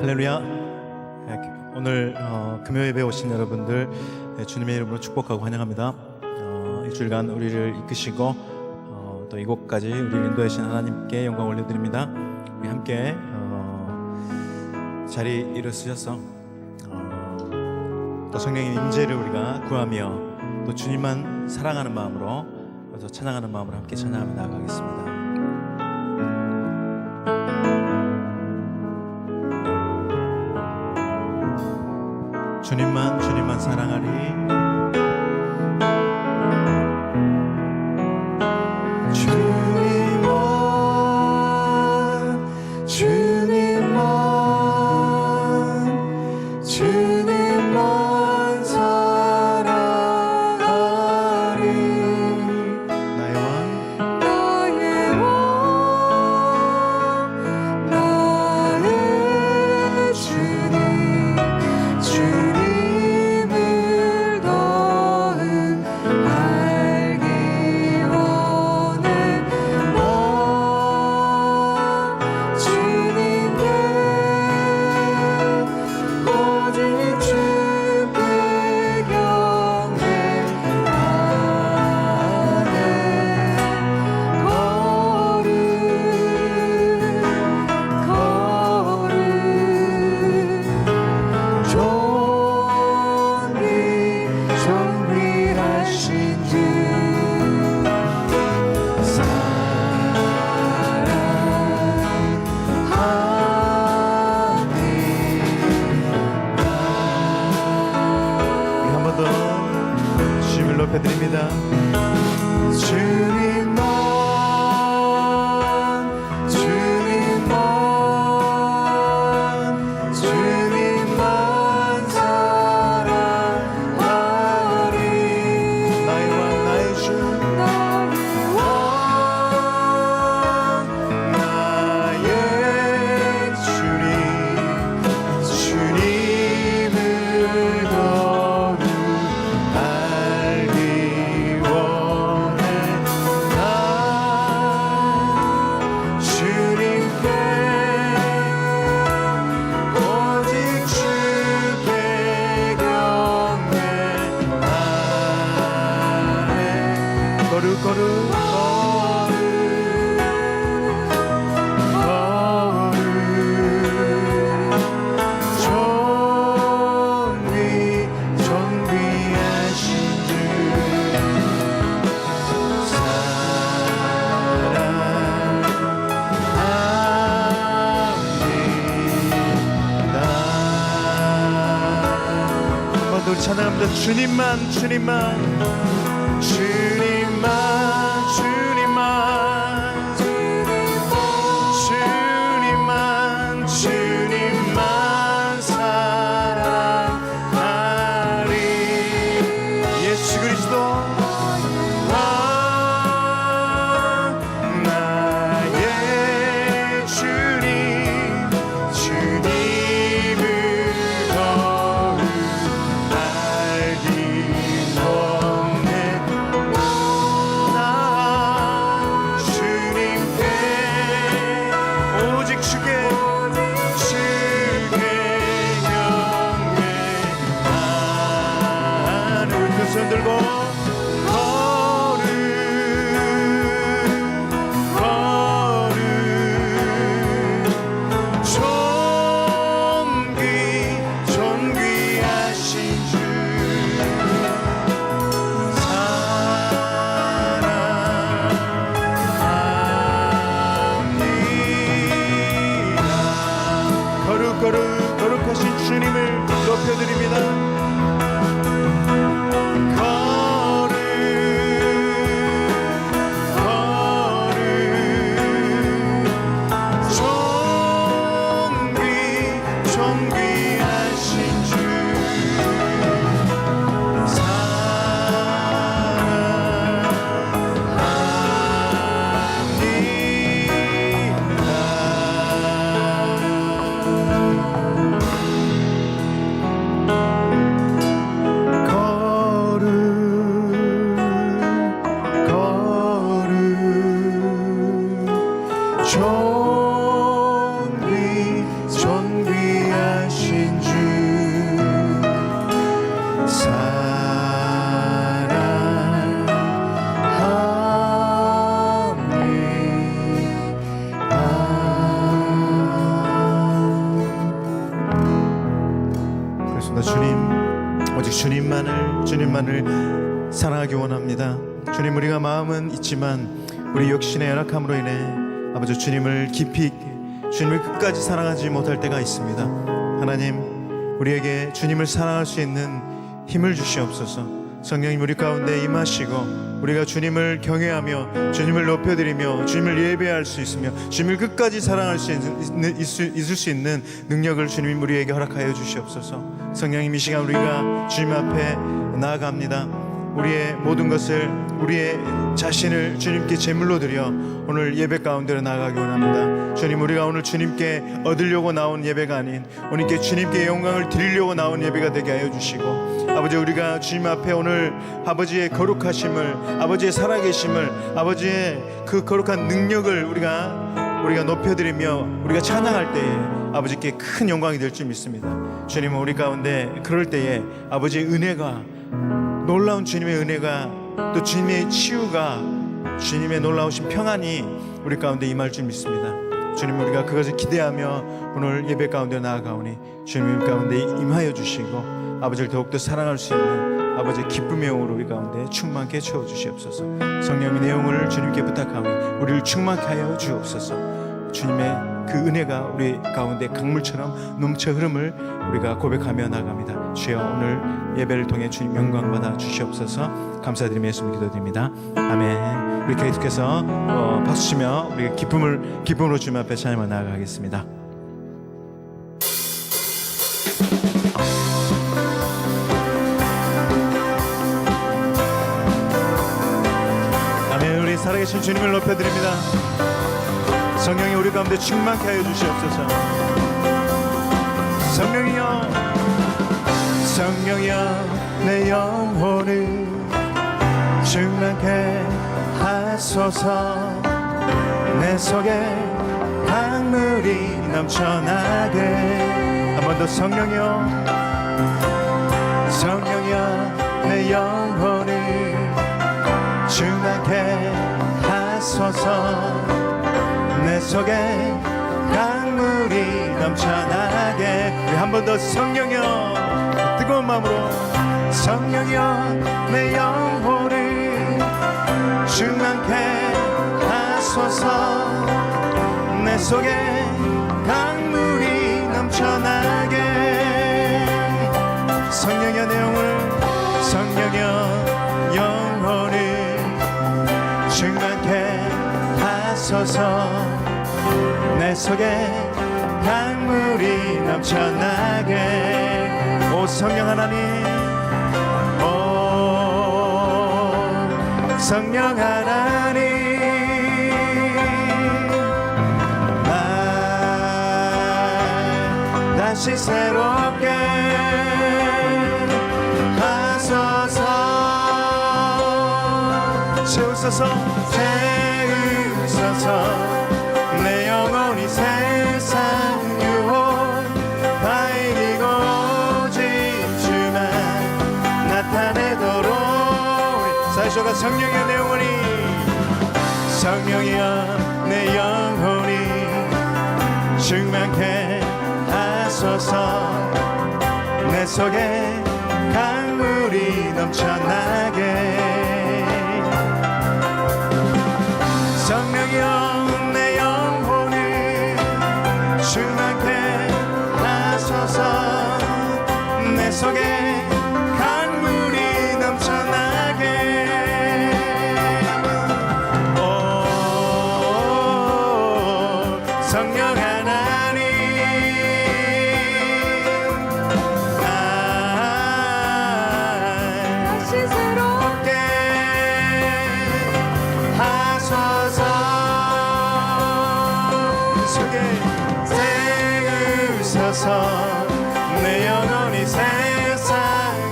할렐루야. 오늘 금요 예배 오신 여러분들 주님의 이름으로 축복하고 환영합니다. 이 주일간 우리를 이끄시고 또 이곳까지 우리를 인도해 주신 하나님께 영광 올려드립니다. 우리 함께 자리 일어서셔서 또 성령의 임재를 우리가 구하며 또 주님만 사랑하는 마음으로 또 찬양하는 마음으로 함께 찬양하며 나아가겠습니다. 주님만 사랑하리. 주님만 사랑하리. 나의 왕 나의 주님 주님을 더욱 알기 원해. 나 주님께 오직 주께 경배하네. 거룩 존귀하신 주 사랑하니. 한 번 더 주님을 높여드립니다. 주님만 사랑하리. 나의 왕 나의 주 나의 주님 주님을 더욱 알기 원해. 나 주님께 오직 주께 경배하네. 거룩 존귀하신 주 사랑합니다. 한 번 더 우리 찬양합니다. 주님만 사랑하리. 예수 그리스도 나의 주님을 더욱 알기 원해. 나 주님께 오직 주께 경배하는. 우리 두 손 들고 존귀하신 주 사랑합니다. 거룩하신 주님을 높여드립니다. 주님만을 사랑하기 원합니다. 주님, 우리가 마음은 있지만 우리 육신의 연약함으로 인해 아버지 주님을 깊이 주님을 끝까지 사랑하지 못할 때가 있습니다. 하나님, 우리에게 주님을 사랑할 수 있는 힘을 주시옵소서. 성령님 우리 가운데 임하시고 우리가 주님을 경외하며 주님을 높여드리며 주님을 예배할 수 있으며 주님을 끝까지 사랑할 수 있을 수 있는 능력을 주님이 우리에게 허락하여 주시옵소서. 성령님, 이 시간 우리가 주님 앞에 나아갑니다. 우리의 모든 것을, 우리의 자신을 주님께 제물로 드려 오늘 예배 가운데로 나아가기 원합니다. 주님, 우리가 오늘 주님께 얻으려고 나온 예배가 아닌 오늘께 주님께 영광을 드리려고 나온 예배가 되게 하여 주시고, 아버지, 우리가 주님 앞에 오늘 아버지의 거룩하심을, 아버지의 살아계심을, 아버지의 그 거룩한 능력을 우리가 높여드리며 우리가 찬양할 때에 아버지께 큰 영광이 될 줄 믿습니다. 주님은 우리 가운데 그럴 때에 아버지의 은혜가, 놀라운 주님의 은혜가, 또 주님의 치유가, 주님의 놀라우신 평안이 우리 가운데 임할 줄 믿습니다. 주님, 우리가 그것을 기대하며 오늘 예배 가운데 나아가오니 주님 가운데 임하여 주시고 아버지를 더욱더 사랑할 수 있는 아버지의 기쁨의 영으로 우리 가운데 충만케 채워주시옵소서. 성령의 내용을 주님께 부탁하오니 우리를 충만케 하여 주옵소서. 주님의 그 은혜가 우리 가운데 강물처럼 넘쳐 흐름을 우리가 고백하며 나아갑니다. 주여, 오늘 예배를 통해 주님 영광 받아 주시옵소서. 감사드리며 예수님 기도드립니다. 아멘. 우리 계속해서 박수 치며 우리 기쁨으로 주님 앞에 찬양을 나아가겠습니다. 아멘. 우리 살아계신 주님을 높여드립니다. 성령이 우리 가운데 충만케 하여 주시옵소서. 성령이여, 성령이여, 내 영혼을 충만케 하소서. 내 속에 강물이 넘쳐나게. 한 번 더. 성령이여, 성령이여, 내 영혼을 충만케 하소서. 내 속에 강물이 넘쳐나게. 한 번 더. 성령이여, 뜨거운 마음으로. 성령이여, 내 영혼을 충만케 하소서. 내 속에 강물이 넘쳐나게. 성령이여, 내 영혼을, 성령이여, 영혼을 충만케 하소서. 내 속에 강물이 넘쳐나게. 오 성령 하나님, 오 성령 하나님, 날 다시 새롭게 하소서. 채우소서, 채우소서. 내 영혼이 세상 유혹 다 이기고 오직 주만 나타내도록. 사이쇼가 성령이여, 내 영혼이, 성령이여, 내 영혼이 충만케 하소서. 내 속에 강물이 넘쳐나게. 성령이여, 충만케 하소서. 내 속에 강물이 넘쳐나게. 오 성령 하나님, 날 다시 새롭게 하소서. 내 속에 내 영혼이 세상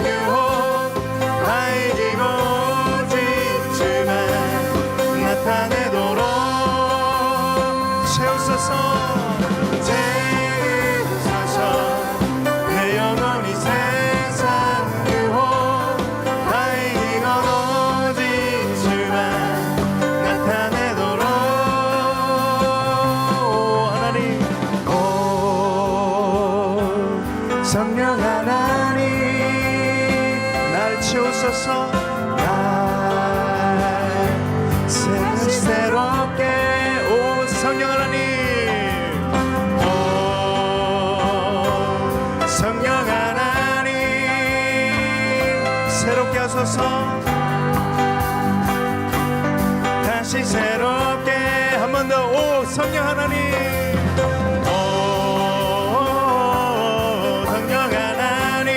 유혹 다 이기고 오직 주만 나타내도록. 채우소서, 채우소서. 내 영혼이 세상 유혹 다 이기고 오직 주만 나타내도록. 하나님, 하소서. 날 새롭게. 오 성령 하나님, 오 성령 하나님, 새롭게 하소서. 다시 새롭게. 한 번 더. 오 성령 하나님, 오 성령 하나님,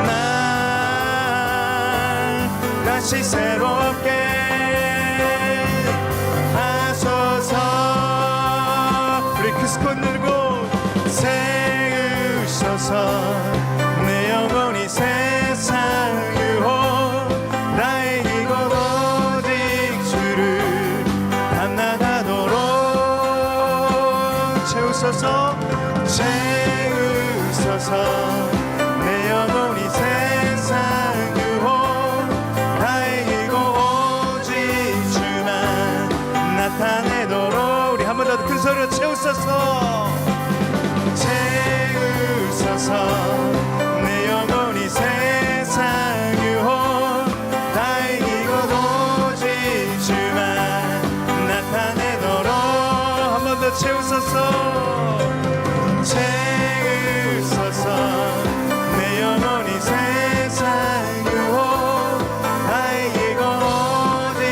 날 다시 새롭게 하소서. 우리 그 손 들고 세우소서. 내 영혼이 세상 유혹 나의 이곳 오직 주를 탐나가도록 채우소서. 채우소서. 내 영혼이 세상 유혹 나의 이곳 오직 주만 나타내도록. 우리 한 번 더 큰 소리로 채우소서. 채우소서. 내 영혼이 세상 유혹 나의 이곳 오직 주만 나타내도록. 한 번 더 채우소서. 채우소서. 내 영혼이 세상 유혹 나의 이곳 오직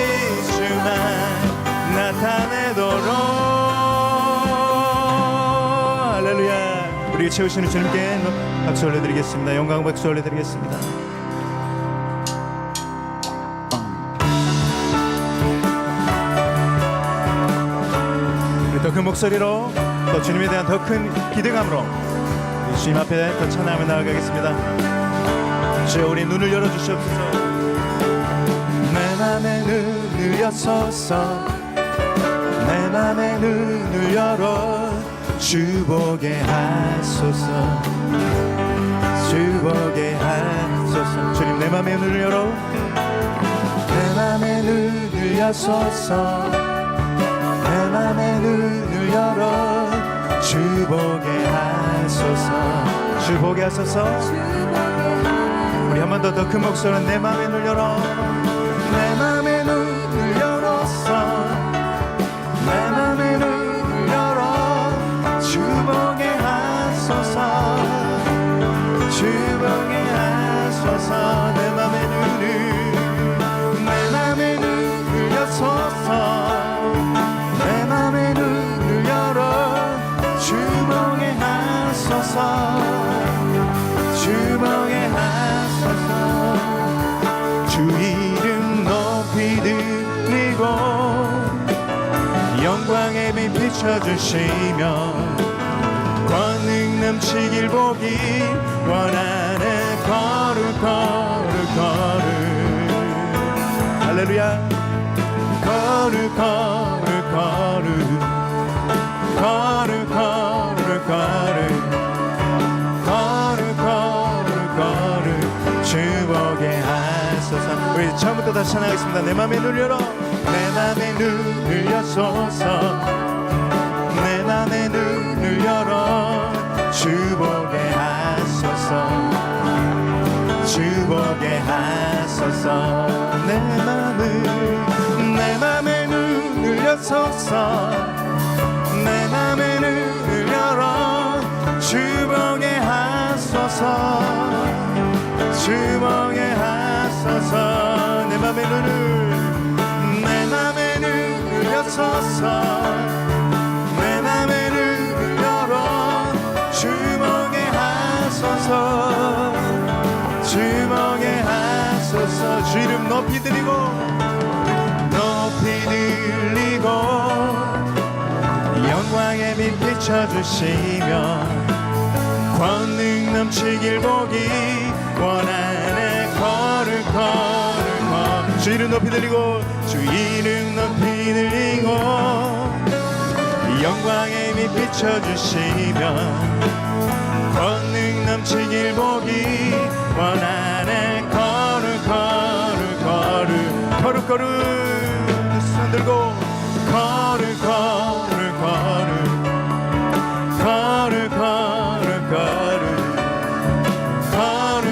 주만 나타내도록. 할렐루야. 우리 채우시는 주님께 박수 올려드리겠습니다. 영광 박수 올려드리겠습니다. 더 큰 목소리로, 또 주님에 대한 더 큰 기대감으로 주님 앞에 더 찬양하며 나아가겠습니다. 주여, 우리 눈을 열어주시옵소서. 내 맘에 눈을 여소서. 내 맘에 눈을 열어 주 보게 하소서. 주 보게 하소서. 주님, 내 맘에 눈을 열어. 내 맘에 눈을 여소서. 내 맘에 눈을 열어 주 보게 하소서. 주 보게 하소서. 우리 한 번 더 큰 목소리로 내 맘에 눈을 열어. 내 맘에 눈을 열었어. 내 맘에 눈을 열어 주 보게 하소서. 주 보게 하소서. 내 맘에 눈을. 내 맘에 눈을 여소서. 내 맘에 눈을 열어 주 보게 하소서. 주 보게 하소서. 주 이름 높이 드리고 영광의 빛 비춰주시며 권능 넘치길 보기 원하네. 거룩 거룩 거룩. 할렐루야. 거룩 거룩 거룩 거룩 거룩 거룩 거룩 거룩 거룩 주 보게 하소서. 우리 처음부터 다시 찬양하겠습니다. 내 맘에 눈을 열어. 내 맘에 눈을 여소서. 내 맘에 눈을 열어 주 보게 하소서. 주 보게 하소서. 내 맘에 눈을 여소서. 내 맘에 눈을 열어 주 보게 하소서. 주 보게 하소서. 내 맘에 눈을 여소서. 내 맘에 눈을 열어 주 보게 하소서. 주 보게 하소서. 주 이름 높이 드리고 높이 들리고 영광의 빛 비춰주시며 권능 넘치길 보기 원하네. 거룩 거룩 거룩. 주 이름 높이 들리고 주 이름 높이 들리고 영광의 빛 비춰주시며 권능 넘치길 보기 원하네. 거룩 거룩 거룩 거룩 거룩. 손 들고 거룩 거룩 거룩 거룩 거룩 거룩 거룩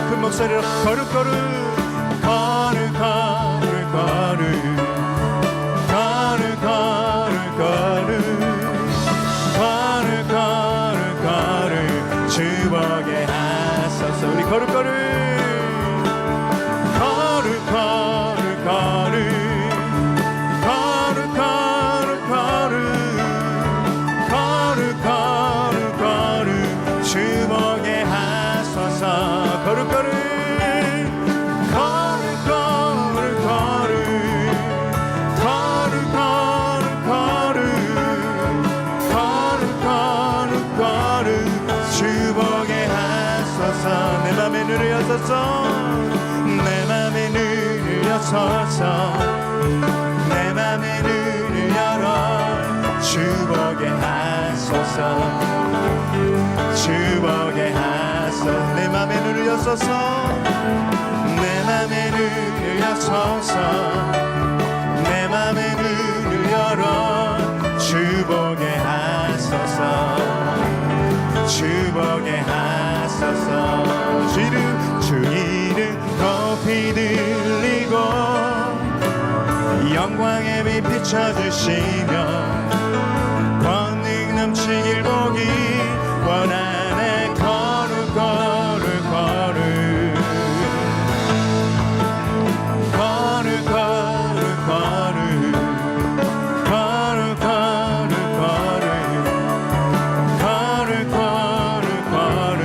큰 목소리로 거룩거룩 거룩거룩 거룩거룩 주보게 하소서. 우리 거룩거룩 주보게 하소서. 거룩거룩 주보게 하소서. 내 맘에 눈을 여소서. 내 맘에 눈을 여소서. 내 맘에 눈을 열어 주보게 하소서. 주보게 하소서. 내 맘에 눈을 여소서. 내 맘에 눈을 여소서. 내 맘에 눈을 열어 주보게 하소서. 주보게 하소서. 주 이름 높이 들리고 영광의 빛 비춰주시며 권능 넘치길 보기 원하네. 거룩 거룩 거룩 거룩 거룩 거룩 거룩 거룩 거룩 거룩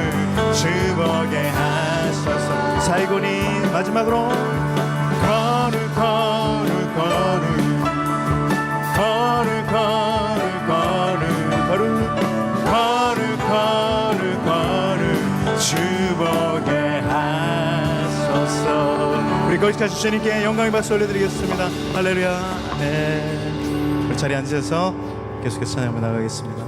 주보게 하소서. 사이고니 마지막으로 거룩 거룩 거룩 거룩 거룩 거룩 거룩 거룩 주보게 하소서. 우리 거기까지 주님께 영광의 박수 올려드리겠습니다. 할렐루야. 아멘. 우리 자리에 앉으셔서 계속해서 찬양하며 나가겠습니다.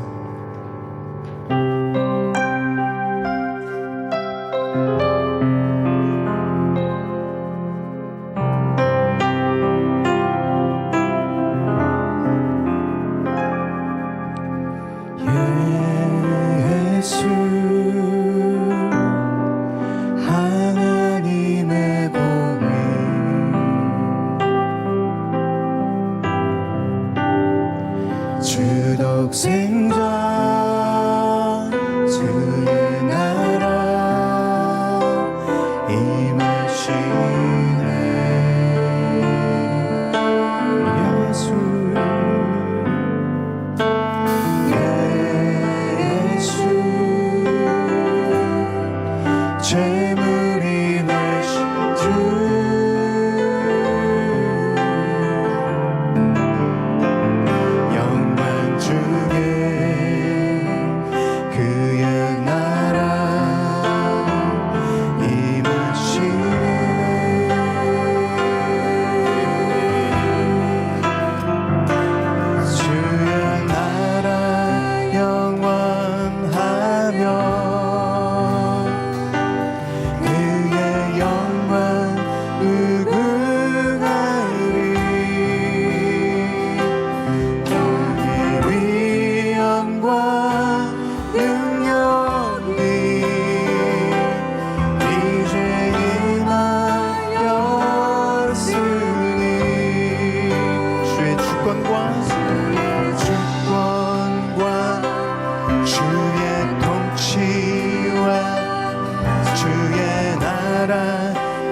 예수 하나님의 복이 주 독생자 주의 나라 임하시네. 재물이 되신 주 영광 주게 그의 나라 임하시네. 주의 나라 영원하며 주의 통치와 주의 나라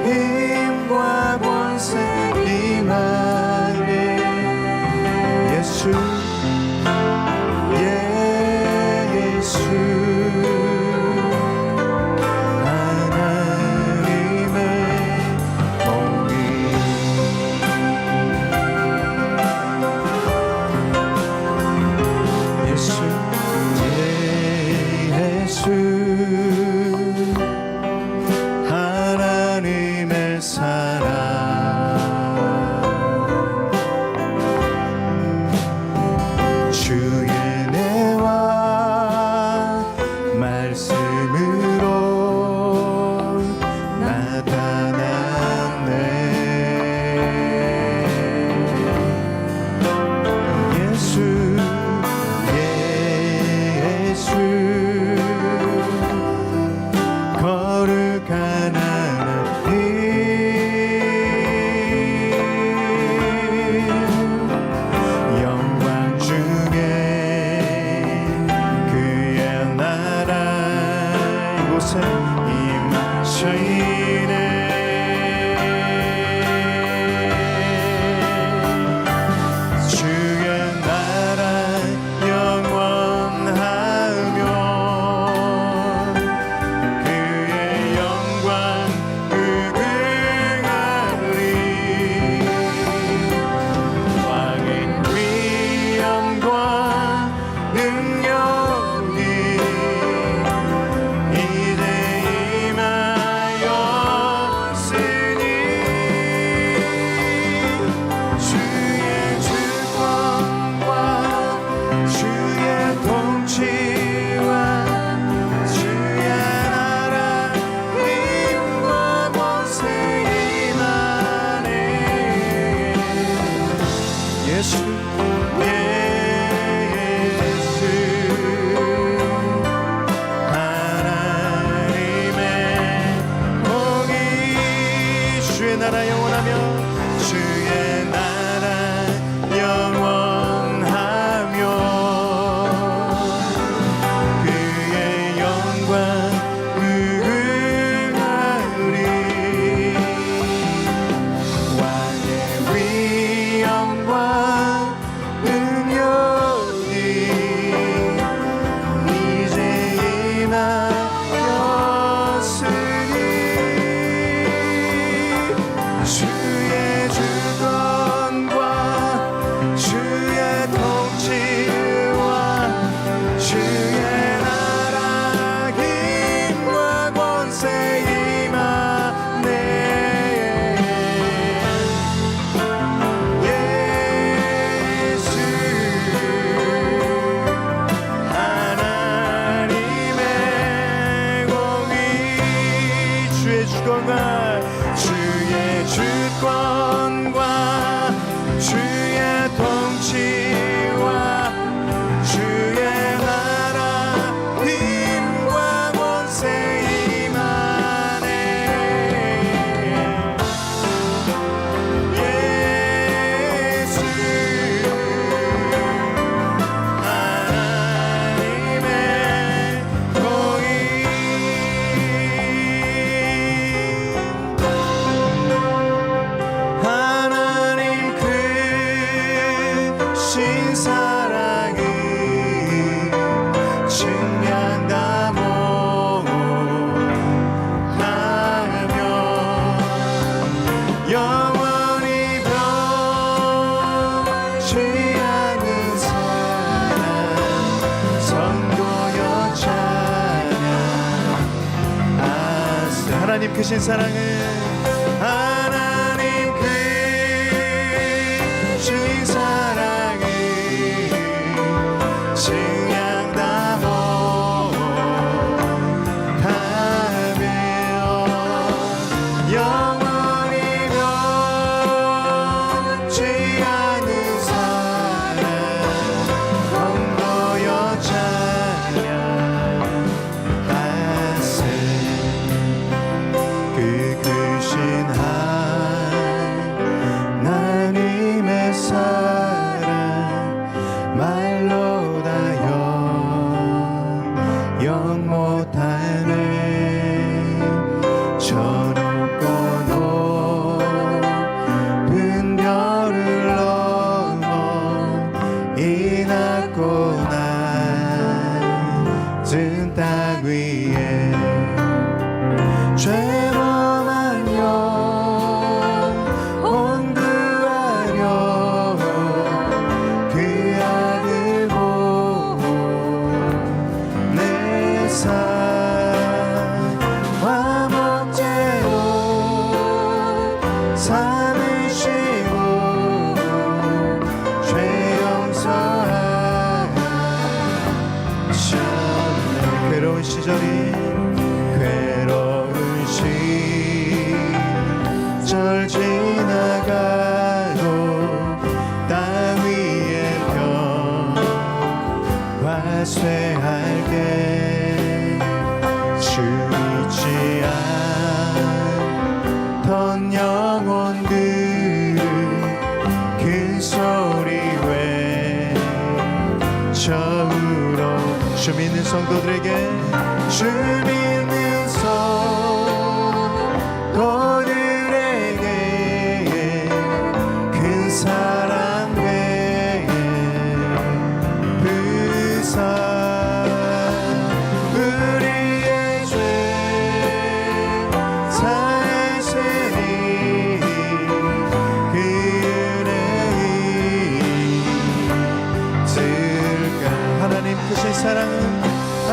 힘과 권세 임하네. 예수 예수 하나님의 복이 예수 하나님의 사랑 주의 은혜와 곳에 임하시네. 나라 영원하며 주의 나라 영원하며 그의 영광 무궁하리 왕의 위엄과 능력이 이제 임하였으니 주의 주권과 주의 통치와 주의 나라 힘과 권세 임하네. 예수 하나님의 공의 주의 주권과 주의 주권과 주의 통치와 주의 나라 힘과 권세 임하네. 예수 하나님의 공의 하나님 크신 사랑이 증량다 못하며 영원히 변치 않는 사랑 선고여 찬양하세. 하나님 크신 사랑은 하나님 크신 사랑이 증량다 못하며 영원히 변치 않는 사랑 선고여 찬양하세. 그 크신 하나님의 사랑 말로 다 영 못하네. 저 높고 높은 별을 넘어 이 낮고 낮은 땅 위에 죄범한 영 온구하려 그 아들 보내사 화목제로 삼으시고 죄 용서하셨네. 괴로운 시절이 괴로운 시절 지나가도 땅 위에 평화쇠할게. 주 잊지 않던 영혼들 큰 소리 외쳐 울어. 주 믿는 성도들에게 주 믿는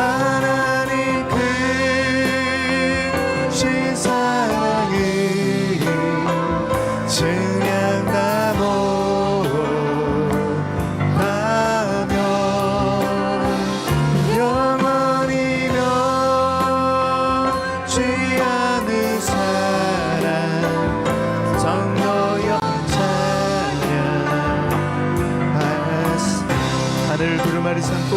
하나님 크신 사랑을 증량하며 하며 영원히 멸치 않는 사랑 성도여 찬양하시 하늘 두루마리 삼고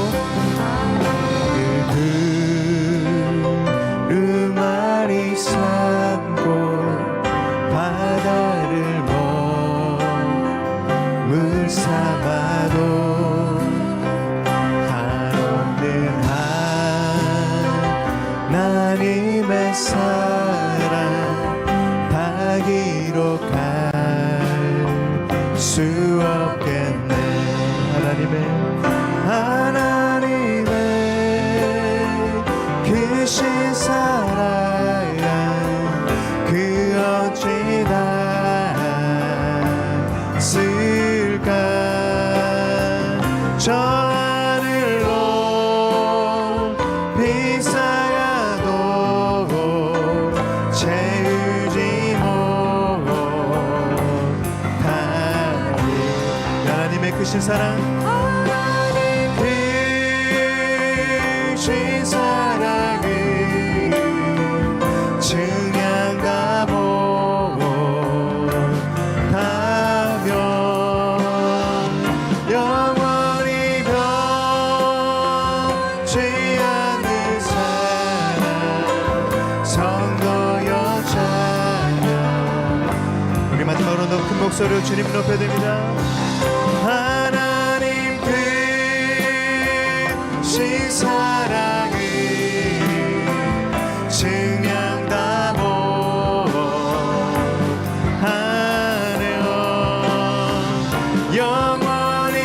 두루마리 삼고 바다를 물 삼아도 한없는 하나님의 사랑 다 기록할 수 없겠네. 하나님의 크신 사랑 그 어찌 닿았을까. 저 하늘로 비싸야도 채우지 못하리. 하나님의 크신 사랑 크신 사랑을 증량하며 하며 영원히 변치 않는 사랑 성도여 찬양. 우리 마지막으로 더 큰 목소리로 주님 높여드립니다. 하나님 크신 사랑을 증량하며 하네요. 영원히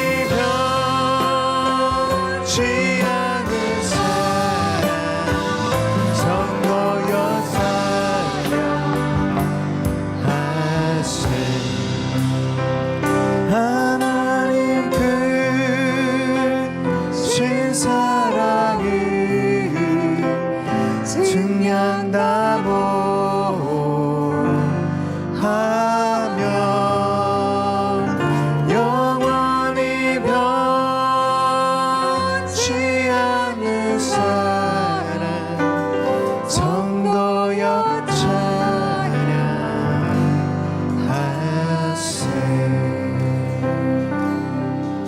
변치 않는 사랑 성도여 찬양하세. 하나님 크신 사랑을 증량하며 하며 영원히 변치 않는 사랑 성도여 찬양하세.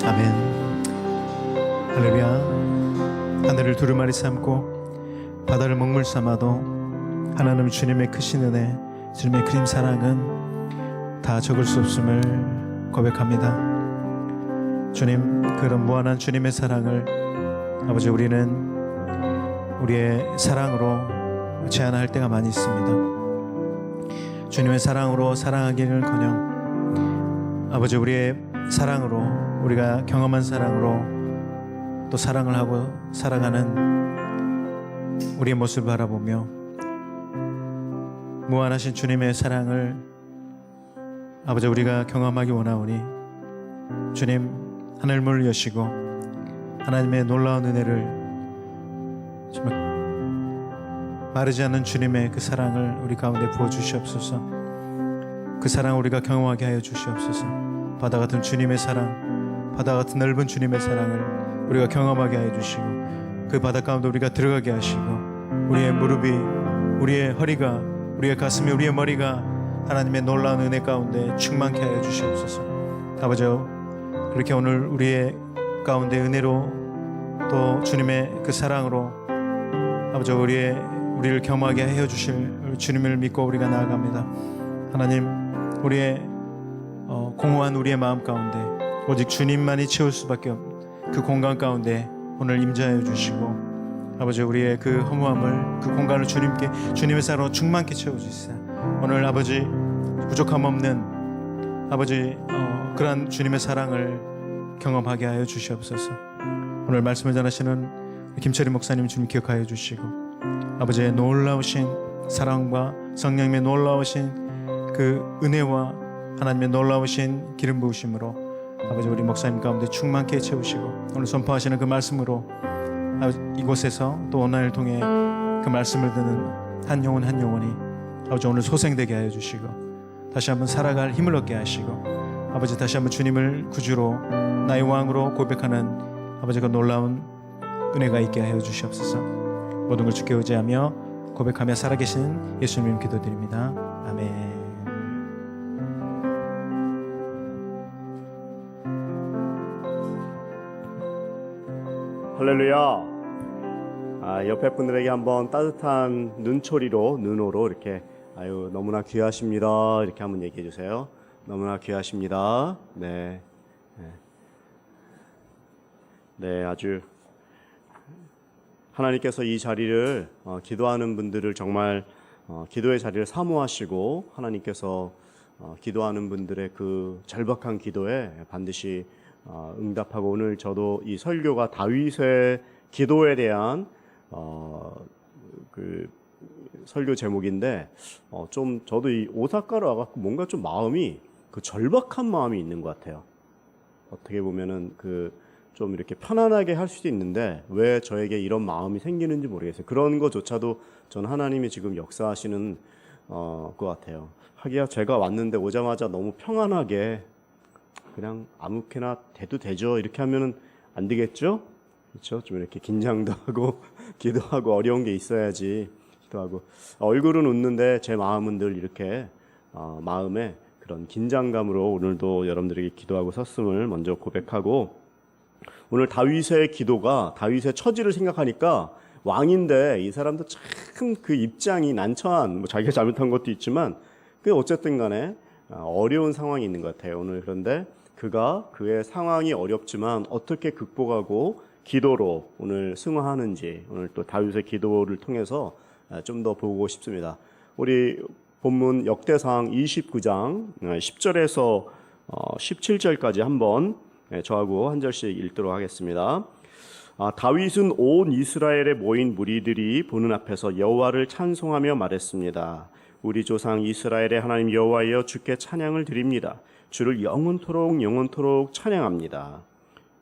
아멘. 할렐루야. 하늘을 두루마리 삼고 바다를 먹물 삼아도 하나님 주님의 크신 은혜, 주님의 크신 사랑은 다 적을 수 없음을 고백합니다. 주님, 그런 무한한 주님의 사랑을 아버지 우리는 우리의 사랑으로 제한할 때가 많이 있습니다. 주님의 사랑으로 사랑하기는커녕 아버지 우리의 사랑으로, 우리가 경험한 사랑으로 또 사랑을 하고 사랑하는 우리의 모습을 바라보며 무한하신 주님의 사랑을 아버지 우리가 경험하기 원하오니 주님, 하늘문을 여시고 하나님의 놀라운 은혜를 정말 마르지 않는 주님의 그 사랑을 우리 가운데 부어주시옵소서. 그 사랑을 우리가 경험하게 하여 주시옵소서. 바다 같은 주님의 사랑, 바다 같은 넓은 주님의 사랑을 우리가 경험하게 하여 주시고 그 바다 가운데 우리가 들어가게 하시고 우리의 무릎이, 우리의 허리가, 우리의 가슴이, 우리의 머리가 하나님의 놀라운 은혜 가운데 충만케 하여 주시옵소서. 아버지, 그렇게 오늘 우리의 가운데 은혜로 또 주님의 그 사랑으로 아버지 우리를 경험하게 하여 주실 주님을 믿고 우리가 나아갑니다. 하나님, 우리의 공허한 우리의 마음 가운데 오직 주님만이 채울 수밖에 없는 그 공간 가운데 오늘 임재하여 주시고 아버지 우리의 그 허무함을, 그 공간을 주님의 사랑으로 충만케 채워주시사 오늘 아버지 부족함 없는 아버지 그러한 주님의 사랑을 경험하게 하여 주시옵소서. 오늘 말씀을 전하시는 김철희 목사님 주님 기억하여 주시고 아버지의 놀라우신 사랑과 성령님의 놀라우신 그 은혜와 하나님의 놀라우신 기름 부으심으로 아버지 우리 목사님 가운데 충만케 채우시고 오늘 선포하시는 그 말씀으로 이곳에서 또 오늘 통해 그 말씀을 듣는 한 영혼 한 영혼이 아버지 오늘 소생되게 하여 주시고 다시 한번 살아갈 힘을 얻게 하시고 아버지 다시 한번 주님을 구주로 나의 왕으로 고백하는 아버지 그 놀라운 은혜가 있게 하여 주시옵소서. 모든 걸 주께 의지하며 고백하며 살아계신 예수님 기도드립니다. 아멘. 할렐루야. 옆에 분들에게 한번 따뜻한 눈초리로 눈으로 이렇게 아유 너무나 귀하십니다 이렇게 한번 얘기해 주세요. 너무나 귀하십니다. 네, 아주 하나님께서 이 자리를 기도하는 분들을 정말 기도의 자리를 사모하시고 하나님께서 기도하는 분들의 그 절박한 기도에 반드시 응답하고 오늘 저도 이 설교가 다윗의 기도에 대한 그 설교 제목인데 좀 저도 이 오사카로 와갖고 뭔가 좀 마음이 그 절박한 마음이 있는 것 같아요. 어떻게 보면은 그 좀 이렇게 편안하게 할 수도 있는데 왜 저에게 이런 마음이 생기는지 모르겠어요. 그런 것조차도 전 하나님이 지금 역사하시는 것 같아요. 하기야 제가 왔는데 오자마자 너무 평안하게 그냥 아무렇게나 돼도 되죠 이렇게 하면은 안 되겠죠? 그렇죠? 좀 이렇게 긴장도 하고 기도하고 어려운 게 있어야지 기도하고 얼굴은 웃는데 제 마음은 늘 이렇게 마음에 그런 긴장감으로 오늘도 여러분들에게 기도하고 섰음을 먼저 고백하고 오늘 다윗의 기도가 다윗의 처지를 생각하니까 왕인데 이 사람도 참 그 입장이 난처한 뭐 자기가 잘못한 것도 있지만 그 어쨌든 간에 어려운 상황이 있는 것 같아요. 오늘 그런데 그가 그의 상황이 어렵지만 어떻게 극복하고 기도로 오늘 승화하는지 오늘 또 다윗의 기도를 통해서 좀 더 보고 싶습니다. 우리 본문 역대상 29장 10절에서 17절까지 한번 저하고 한 절씩 읽도록 하겠습니다. 다윗은 온 이스라엘에 모인 무리들이 보는 앞에서 여호와를 찬송하며 말했습니다. 우리 조상 이스라엘의 하나님 여호와여 주께 찬양을 드립니다. 주를 영원토록 찬양합니다.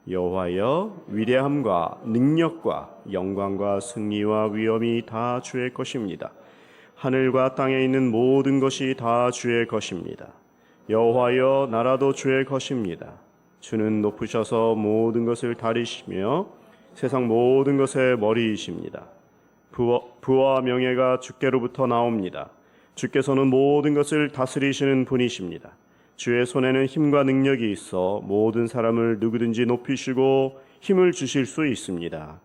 여호와여 위대함과 능력과 영광과 승리와 위엄이 다 주의 것입니다. 하늘과 땅에 있는 모든 것이 다 주의 것입니다. 여호와여 나라도 주의 것입니다. 주는 높으셔서 모든 것을 다리시며 세상 모든 것의 머리이십니다. 부와 명예가 주께로부터 나옵니다. 주께서는 모든 것을 다스리시는 분이십니다. 주의 손에는 힘과 능력이 있어 모든 사람을 누구든지 높이시고 힘을 주실 수 있습니다.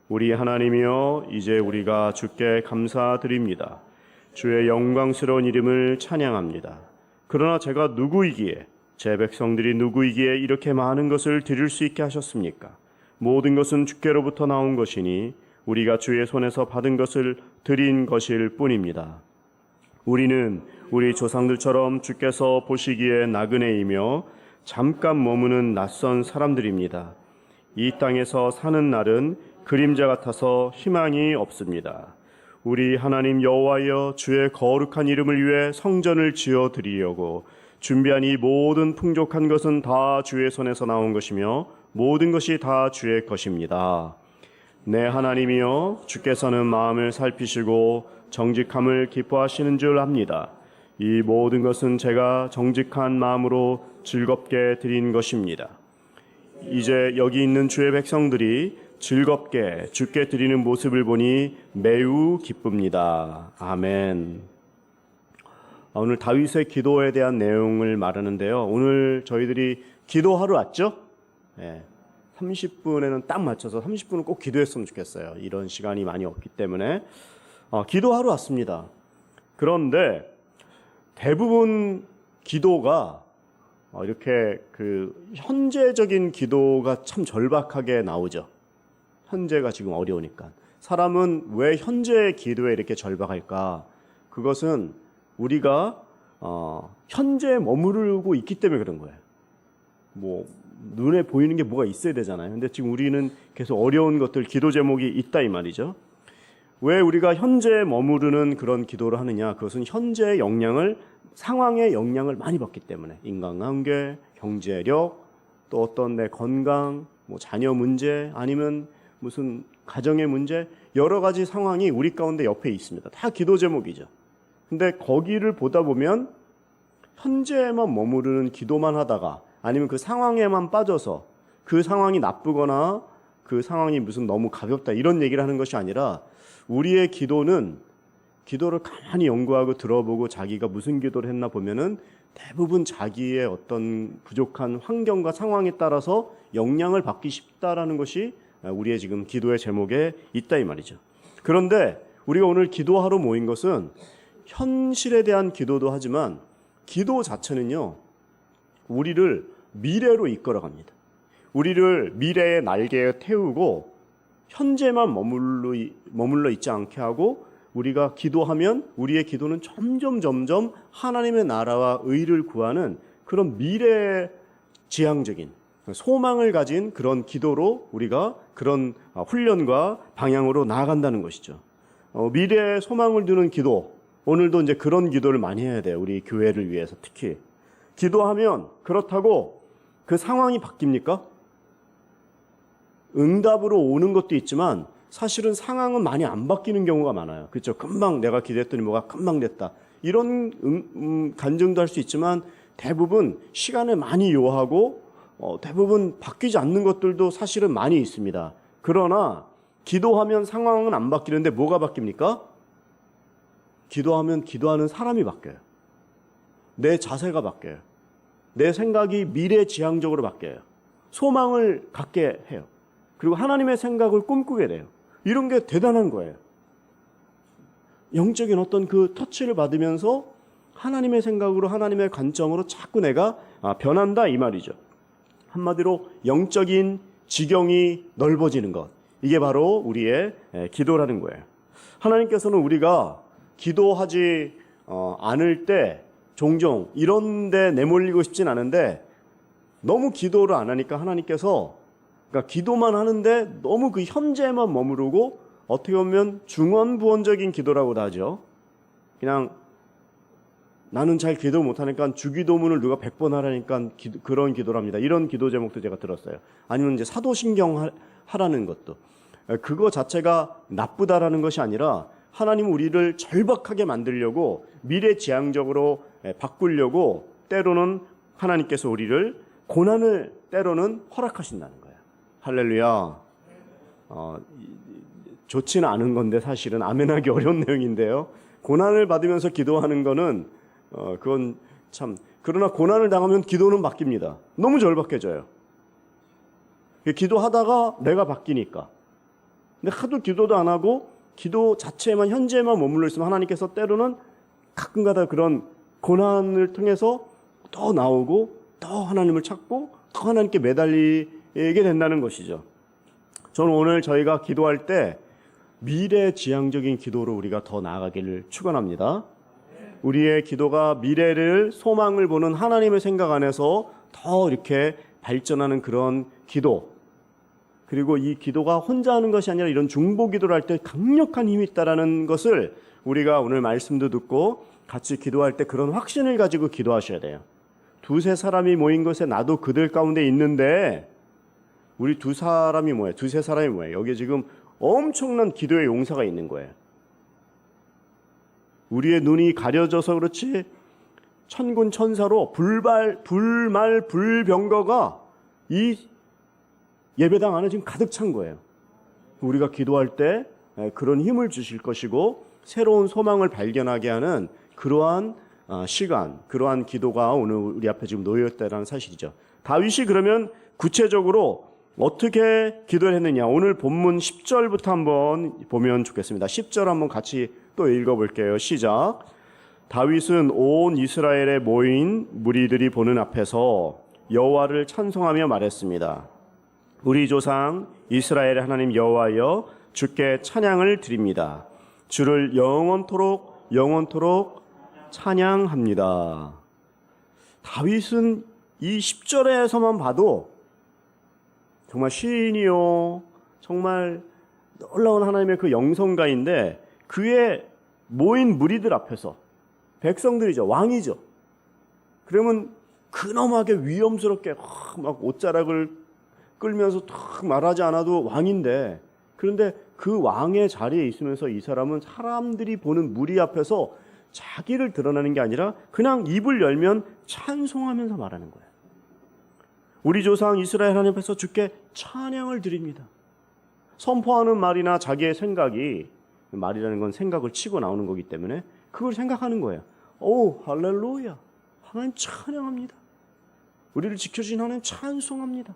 우리 하나님이여 이제 우리가 주께 감사드립니다. 주의 영광스러운 이름을 찬양합니다. 그러나 제가 누구이기에 제 백성들이 누구이기에 이렇게 많은 것을 드릴 수 있게 하셨습니까? 모든 것은 주께로부터 나온 것이니 우리가 주의 손에서 받은 것을 드린 것일 뿐입니다. 우리는 우리 조상들처럼 주께서 보시기에 나그네이며 잠깐 머무는 낯선 사람들입니다. 이 땅에서 사는 날은 그림자 같아서 희망이 없습니다. 우리 하나님 여호와여 주의 거룩한 이름을 위해 성전을 지어 드리려고 준비한 이 모든 풍족한 것은 다 주의 손에서 나온 것이며 모든 것이 다 주의 것입니다. 내 하나님이여 주께서는 마음을 살피시고 정직함을 기뻐하시는 줄 압니다. 이 모든 것은 제가 정직한 마음으로 즐겁게 드린 것입니다. 이제 여기 있는 주의 백성들이 즐겁게 주께 드리는 모습을 보니 매우 기쁩니다. 아멘. 오늘 다윗의 기도에 대한 내용을 말하는데요. 오늘 저희들이 기도하러 왔죠? 30분에는 딱 맞춰서 30분은 꼭 기도했으면 좋겠어요. 이런 시간이 많이 없기 때문에 기도하러 왔습니다. 그런데 대부분 기도가 이렇게 그 현재적인 기도가 참 절박하게 나오죠. 현재가 지금 어려우니까. 사람은 왜 현재의 기도에 이렇게 절박할까? 그것은 우리가 현재에 머무르고 있기 때문에 그런 거예요. 뭐 눈에 보이는 게 뭐가 있어야 되잖아요. 근데 지금 우리는 계속 어려운 것들, 기도 제목이 있다 이 말이죠. 왜 우리가 현재에 머무르는 그런 기도를 하느냐? 그것은 현재의 영향을, 상황의 영향을 많이 받기 때문에 인간관계, 경제력, 또 어떤 내 건강, 뭐 자녀 문제, 아니면 무슨 가정의 문제, 여러 가지 상황이 우리 가운데 옆에 있습니다. 다 기도 제목이죠. 근데 거기를 보다 보면 현재에만 머무르는 기도만 하다가 아니면 그 상황에만 빠져서 그 상황이 나쁘거나 그 상황이 무슨 너무 가볍다 이런 얘기를 하는 것이 아니라 우리의 기도는 기도를 가만히 연구하고 들어보고 자기가 무슨 기도를 했나 보면은 대부분 자기의 어떤 부족한 환경과 상황에 따라서 영향을 받기 쉽다라는 것이 우리의 지금 기도의 제목에 있다 이 말이죠. 그런데 우리가 오늘 기도하러 모인 것은 현실에 대한 기도도 하지만 기도 자체는요, 우리를 미래로 이끌어갑니다. 우리를 미래의 날개에 태우고 현재만 머물러 있지 않게 하고 우리가 기도하면 우리의 기도는 점점 하나님의 나라와 의를 구하는 그런 미래지향적인 소망을 가진 그런 기도로 우리가 그런 훈련과 방향으로 나아간다는 것이죠. 미래에 소망을 두는 기도, 오늘도 이제 그런 기도를 많이 해야 돼요. 우리 교회를 위해서 특히. 기도하면 그렇다고 그 상황이 바뀝니까? 응답으로 오는 것도 있지만 사실은 상황은 많이 안 바뀌는 경우가 많아요. 그렇죠? 금방 내가 기도했더니 뭐가 금방 됐다. 이런 간증도 할 수 있지만 대부분 시간을 많이 요하고 대부분 바뀌지 않는 것들도 사실은 많이 있습니다. 그러나 기도하면 상황은 안 바뀌는데 뭐가 바뀝니까? 기도하면 기도하는 사람이 바뀌어요. 내 자세가 바뀌어요. 내 생각이 미래지향적으로 바뀌어요. 소망을 갖게 해요. 그리고 하나님의 생각을 꿈꾸게 돼요. 이런 게 대단한 거예요. 영적인 어떤 그 터치를 받으면서 하나님의 생각으로 하나님의 관점으로 자꾸 내가 변한다 이 말이죠. 한마디로 영적인 지경이 넓어지는 것. 이게 바로 우리의 기도라는 거예요. 하나님께서는 우리가 기도하지 않을 때 종종 이런 데 내몰리고 싶진 않은데 너무 기도를 안 하니까 하나님께서 그러니까 기도만 하는데 너무 그 현재에만 머무르고 어떻게 보면 중언부언적인 기도라고도 하죠. 그냥 나는 잘 기도 못하니까 주기도문을 누가 100번 하라니까 그런 기도랍니다. 이런 기도 제목도 제가 들었어요. 아니면 이제 사도신경 하라는 것도. 그거 자체가 나쁘다라는 것이 아니라 하나님은 우리를 절박하게 만들려고 미래지향적으로 바꾸려고 때로는 하나님께서 우리를 고난을 때로는 허락하신다는 거예요. 할렐루야. 좋지는 않은 건데 사실은 아멘하기 어려운 내용인데요. 고난을 받으면서 기도하는 거는 그건 참, 그러나 고난을 당하면 기도는 바뀝니다. 너무 절박해져요. 기도하다가 내가 바뀌니까. 근데 하도 기도도 안 하고 기도 자체에만 현재에만 머물러 있으면 하나님께서 때로는 가끔가다 그런 고난을 통해서 더 나오고 더 하나님을 찾고 더 하나님께 매달리게 된다는 것이죠. 저는 오늘 저희가 기도할 때 미래지향적인 기도로 우리가 더 나아가기를 축원합니다. 우리의 기도가 미래를 소망을 보는 하나님의 생각 안에서 더 이렇게 발전하는 그런 기도, 그리고 이 기도가 혼자 하는 것이 아니라 이런 중보 기도를 할 때 강력한 힘이 있다는 것을 우리가 오늘 말씀도 듣고 같이 기도할 때 그런 확신을 가지고 기도하셔야 돼요. 두세 사람이 모인 것에 나도 그들 가운데 있는데 우리 두 사람이 뭐예요? 두세 사람이 뭐예요? 여기 지금 엄청난 기도의 용사가 있는 거예요. 우리의 눈이 가려져서 그렇지 천군 천사로 불말 불병거가 이 예배당 안에 지금 가득 찬 거예요. 우리가 기도할 때 그런 힘을 주실 것이고 새로운 소망을 발견하게 하는 그러한 시간, 그러한 기도가 오늘 우리 앞에 지금 놓여있다는 사실이죠. 다윗이 그러면 구체적으로 어떻게 기도를 했느냐, 오늘 본문 10절부터 한번 보면 좋겠습니다. 10절 한번 같이 또 읽어볼게요. 시작. 다윗은 온 이스라엘에 모인 무리들이 보는 앞에서 여호와를 찬송하며 말했습니다. 우리 조상 이스라엘의 하나님 여호와여, 주께 찬양을 드립니다. 주를 영원토록 찬양합니다. 다윗은 이 10절에서만 봐도 정말 시인이요, 정말 놀라운 하나님의 그 영성가인데 그의 모인 무리들 앞에서, 백성들이죠, 왕이죠. 그러면 근엄하게 위험스럽게 막 옷자락을 끌면서 탁 말하지 않아도 왕인데 그런데 그 왕의 자리에 있으면서 이 사람은 사람들이 보는 무리 앞에서 자기를 드러내는 게 아니라 그냥 입을 열면 찬송하면서 말하는 거예요. 우리 조상 이스라엘 하나님 앞에서 주께 찬양을 드립니다. 선포하는 말이나 자기의 생각이, 말이라는 건 생각을 치고 나오는 거기 때문에 그걸 생각하는 거예요. 오, 할렐루야. 하나님 찬양합니다. 우리를 지켜주신 하나님 찬송합니다.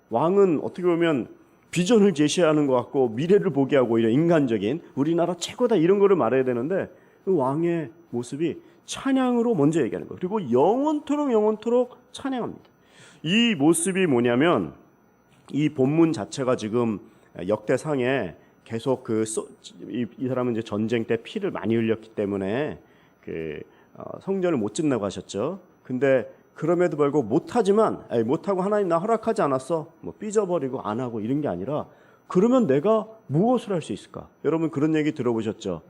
왕은 어떻게 보면 비전을 제시하는 것 같고 미래를 보게 하고 이런 인간적인 우리나라 최고다 이런 거를 말해야 되는데 그 왕의 모습이 찬양으로 먼저 얘기하는 거예요. 그리고 영원토록 찬양합니다. 이 모습이 뭐냐면 이 본문 자체가 지금 역대상에 계속 이 사람은 이제 전쟁 때 피를 많이 흘렸기 때문에 성전을 못 짓는다고 하셨죠. 근데 그럼에도 불구하고 못하고 하나님 나 허락하지 않았어. 뭐 삐져버리고 안 하고 이런 게 아니라 그러면 내가 무엇을 할 수 있을까? 여러분 그런 얘기 들어보셨죠?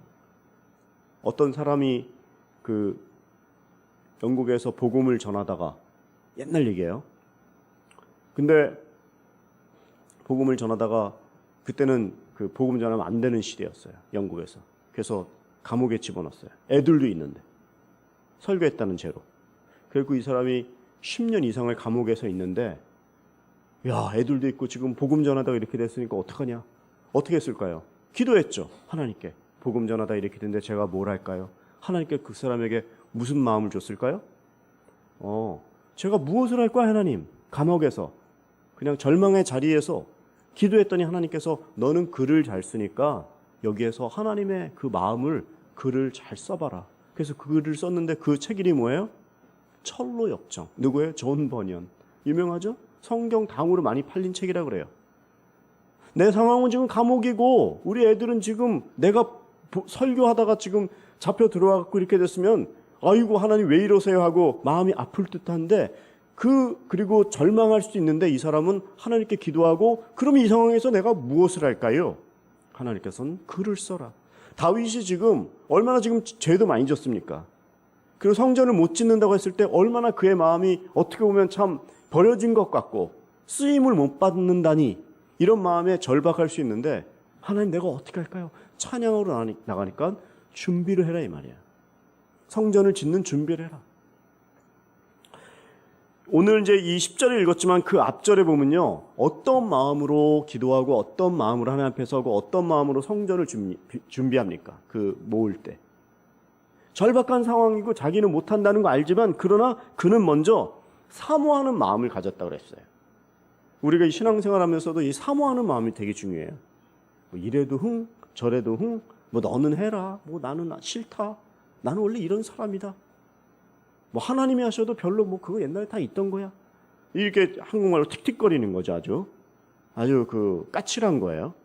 어떤 사람이 영국에서 복음을 전하다가 옛날 얘기예요. 근데 복음을 전하다가 그때는 복음 전하면 안 되는 시대였어요. 영국에서. 그래서 감옥에 집어넣었어요. 애들도 있는데 설교했다는 죄로. 그리고 이 사람이 10년 이상을 감옥에서 있는데 야 애들도 있고 지금 복음 전하다가 이렇게 됐으니까 어떡하냐? 어떻게 했을까요? 기도했죠. 하나님께. 복음 전하다 이렇게 됐는데 제가 뭘 할까요? 하나님께 그 사람에게 무슨 마음을 줬을까요? 제가 무엇을 할 거야 하나님? 감옥에서 그냥 절망의 자리에서 기도했더니 하나님께서 너는 글을 잘 쓰니까 여기에서 하나님의 그 마음을 글을 잘 써봐라. 그래서 그 글을 썼는데 그 책 이름이 뭐예요? 철로 역정. 누구예요? 존 버니언. 유명하죠? 성경 당으로 많이 팔린 책이라 그래요. 내 상황은 지금 감옥이고 우리 애들은 지금 내가 설교하다가 지금 잡혀 들어와갖고 이렇게 됐으면 아이고 하나님 왜 이러세요 하고 마음이 아플 듯한데 그리고 절망할 수도 있는데 이 사람은 하나님께 기도하고 그럼 이 상황에서 내가 무엇을 할까요? 하나님께서는 글을 써라. 다윗이 지금 얼마나 지금 죄도 많이 졌습니까? 그리고 성전을 못 짓는다고 했을 때 얼마나 그의 마음이 어떻게 보면 참 버려진 것 같고 쓰임을 못 받는다니 이런 마음에 절박할 수 있는데 하나님 내가 어떻게 할까요? 찬양으로 나가니까 준비를 해라 이 말이야. 성전을 짓는 준비를 해라. 오늘 이제 이 10절을 읽었지만 그 앞절에 보면요. 어떤 마음으로 기도하고 어떤 마음으로 하나님 앞에 서고 어떤 마음으로 성전을 준비합니까? 모을 때. 절박한 상황이고 자기는 못한다는 거 알지만 그러나 그는 먼저 사모하는 마음을 가졌다고 그랬어요. 우리가 이 신앙생활하면서도 이 사모하는 마음이 되게 중요해요. 뭐 이래도 흥, 저래도 흥, 뭐 너는 해라, 뭐 나는 싫다, 나는 원래 이런 사람이다. 뭐 하나님이 하셔도 별로 뭐 그거 옛날에 다 있던 거야. 이렇게 한국말로 틱틱거리는 거죠. 아주 까칠한 거예요.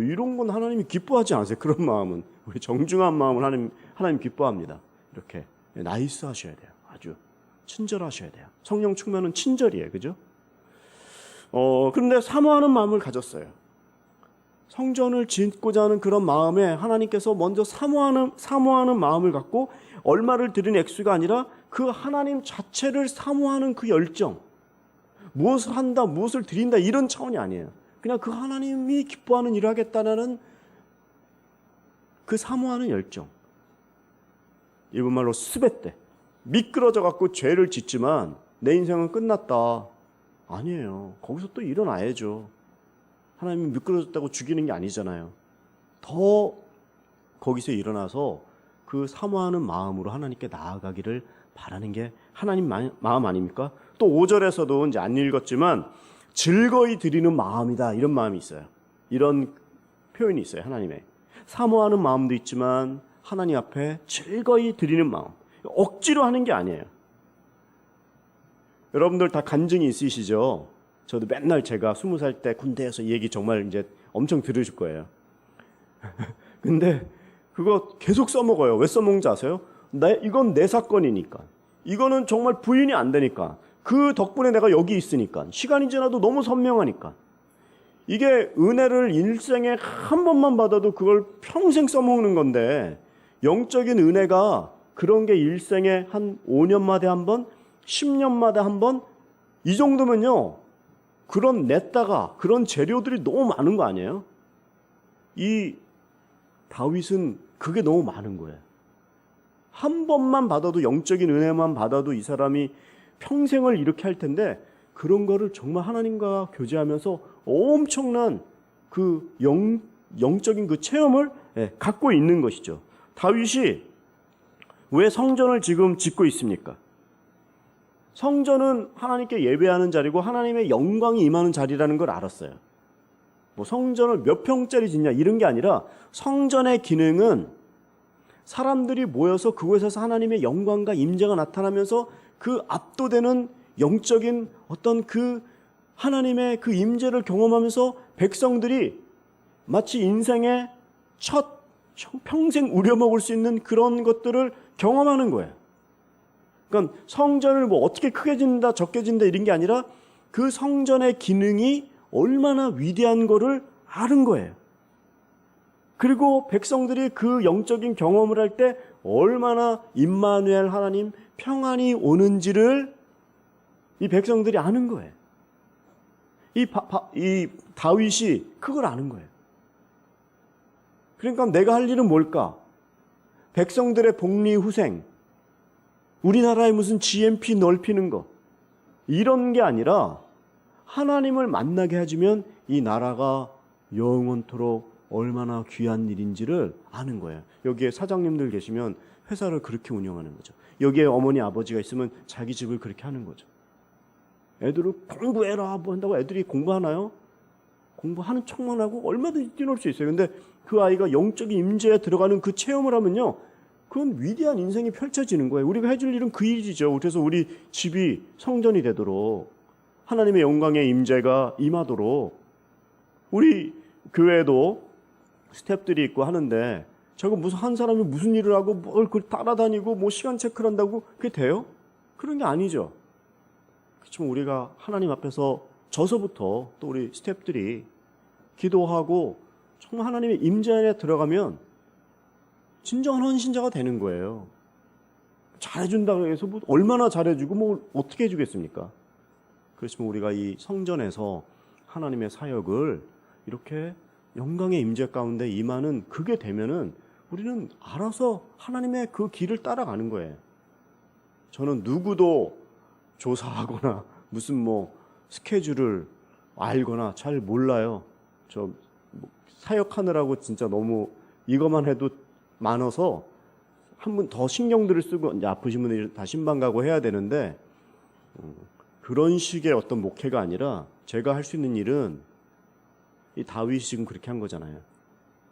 이런 건 하나님이 기뻐하지 않으세요. 그런 마음은 우리 정중한 마음을 하나님 기뻐합니다. 이렇게 나이스 하셔야 돼요. 아주 친절하셔야 돼요. 성령 충만은 친절이에요, 그죠? 그런데 사모하는 마음을 가졌어요. 성전을 짓고자 하는 그런 마음에 하나님께서 먼저 사모하는 마음을 갖고 얼마를 드린 액수가 아니라 그 하나님 자체를 사모하는 그 열정, 무엇을 한다, 무엇을 드린다 이런 차원이 아니에요. 그냥 그 하나님이 기뻐하는 일을 하겠다는 그 사모하는 열정. 일본말로 스베떼. 미끄러져 갖고 죄를 짓지만 내 인생은 끝났다. 아니에요. 거기서 또 일어나야죠. 하나님이 미끄러졌다고 죽이는 게 아니잖아요. 더 거기서 일어나서 그 사모하는 마음으로 하나님께 나아가기를 바라는 게 하나님 마음 아닙니까? 또 5절에서도 이제 안 읽었지만 즐거이 드리는 마음이다 이런 마음이 있어요. 이런 표현이 있어요. 하나님의 사모하는 마음도 있지만 하나님 앞에 즐거이 드리는 마음, 억지로 하는 게 아니에요. 여러분들 다 간증이 있으시죠? 저도 맨날 제가 20살 때 군대에서 이 얘기 정말 이제 엄청 들으실 거예요. 근데 그거 계속 써먹어요. 왜 써먹는지 아세요? 이건 내 사건이니까. 이거는 정말 부인이 안 되니까. 그 덕분에 내가 여기 있으니까. 시간이 지나도 너무 선명하니까. 이게 은혜를 일생에 한 번만 받아도 그걸 평생 써먹는 건데 영적인 은혜가 그런 게 일생에 한 5년마다 한 번, 10년마다 한 번 이 정도면요. 그런 냈다가 그런 재료들이 너무 많은 거 아니에요? 이 다윗은 그게 너무 많은 거예요. 한 번만 받아도, 영적인 은혜만 받아도 이 사람이 평생을 이렇게 할 텐데, 그런 거를 정말 하나님과 교제하면서 엄청난 그 영적인 그 체험을 갖고 있는 것이죠. 다윗이 왜 성전을 지금 짓고 있습니까? 성전은 하나님께 예배하는 자리고 하나님의 영광이 임하는 자리라는 걸 알았어요. 뭐 성전을 몇 평짜리 짓냐 이런 게 아니라, 성전의 기능은 사람들이 모여서 그곳에서 하나님의 영광과 임재가 나타나면서 그 압도되는 영적인 어떤 그 하나님의 그 임재를 경험하면서 백성들이 마치 인생의 첫 평생 우려먹을 수 있는 그런 것들을 경험하는 거예요. 그러니까 성전을 뭐 어떻게 크게 짓는다 적게 짓는다 이런 게 아니라, 그 성전의 기능이 얼마나 위대한 거를 아는 거예요. 그리고 백성들이 그 영적인 경험을 할 때 얼마나 임마누엘 하나님 평안이 오는지를 이 백성들이 아는 거예요. 이 다윗이 그걸 아는 거예요. 그러니까 내가 할 일은 뭘까? 백성들의 복리후생, 우리나라의 무슨 GNP 넓히는 거, 이런 게 아니라 하나님을 만나게 해주면 이 나라가 영원토록 얼마나 귀한 일인지를 아는 거예요. 여기에 사장님들 계시면 회사를 그렇게 운영하는 거죠. 여기에 어머니 아버지가 있으면 자기 집을 그렇게 하는 거죠. 애들을 공부해라 뭐 한다고 애들이 공부하나요? 공부하는 척만 하고 얼마든지 뛰놀 수 있어요. 근데 그 아이가 영적인 임재에 들어가는 그 체험을 하면요, 그건 위대한 인생이 펼쳐지는 거예요. 우리가 해줄 일은 그 일이죠. 그래서 우리 집이 성전이 되도록, 하나님의 영광의 임재가 임하도록, 우리 교회도 스태프들이 있고 하는데, 저거 무슨 한 사람이 무슨 일을 하고 뭘 따라다니고 뭐 시간 체크를 한다고 그게 돼요? 그런 게 아니죠. 그렇지만 우리가 하나님 앞에서 저서부터 또 우리 스태프들이 기도하고 정말 하나님의 임재 안에 들어가면 진정한 헌신자가 되는 거예요. 잘해준다고 해서 뭐 얼마나 잘해주고 뭐 어떻게 해주겠습니까? 그렇지만 우리가 이 성전에서 하나님의 사역을 이렇게 영광의 임재 가운데 임하는 그게 되면은 우리는 알아서 하나님의 그 길을 따라가는 거예요. 저는 누구도 조사하거나 무슨 뭐 스케줄을 알거나 잘 몰라요. 저 사역하느라고 진짜 너무 이것만 해도 많아서 한 번 더 신경들을 쓰고, 이제 아프신 분들이 다 신방 가고 해야 되는데, 그런 식의 어떤 목회가 아니라 제가 할 수 있는 일은, 이 다윗이 지금 그렇게 한 거잖아요.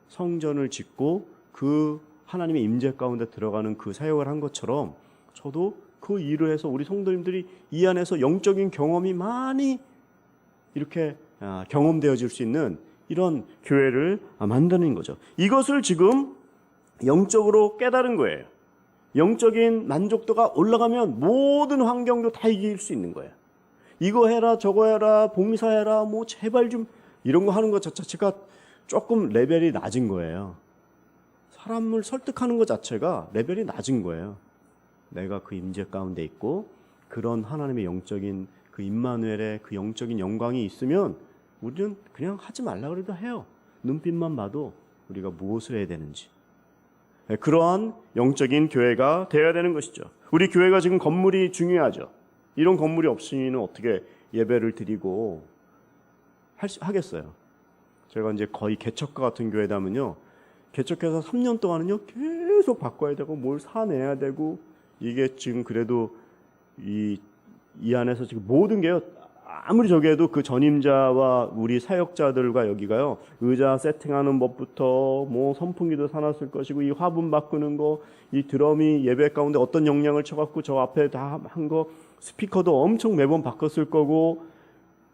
성전을 짓고 그 하나님의 임재 가운데 들어가는 그 사역을 한 것처럼 저도 그 일을 해서 우리 성도님들이 이 안에서 영적인 경험이 많이 이렇게 경험되어질 수 있는 이런 교회를 만드는 거죠. 이것을 지금 영적으로 깨달은 거예요. 영적인 만족도가 올라가면 모든 환경도 다 이길 수 있는 거예요. 이거 해라 저거 해라 봉사해라 뭐 제발 좀 이런 거 하는 것 자체가 조금 레벨이 낮은 거예요. 사람을 설득하는 것 자체가 레벨이 낮은 거예요. 내가 그 임재 가운데 있고 그런 하나님의 영적인 그 임마누엘의 그 영적인 영광이 있으면 우리는 그냥 하지 말라 그래도 해요. 눈빛만 봐도 우리가 무엇을 해야 되는지. 그러한 영적인 교회가 되어야 되는 것이죠. 우리 교회가 지금 건물이 중요하죠. 이런 건물이 없으면 어떻게 예배를 드리고 하겠어요. 제가 이제 거의 개척과 같은 교회다면요, 개척해서 3년 동안은요 계속 바꿔야 되고 뭘 사내야 되고, 이게 지금 그래도 이 안에서 지금 모든 게요, 아무리 저기 해도 그 전임자와 우리 사역자들과 여기가요, 의자 세팅하는 법부터 뭐 선풍기도 사놨을 것이고, 이 화분 바꾸는 거, 이 드럼이 예배 가운데 어떤 영향을 쳐갖고 저 앞에 다 한 거, 스피커도 엄청 매번 바꿨을 거고,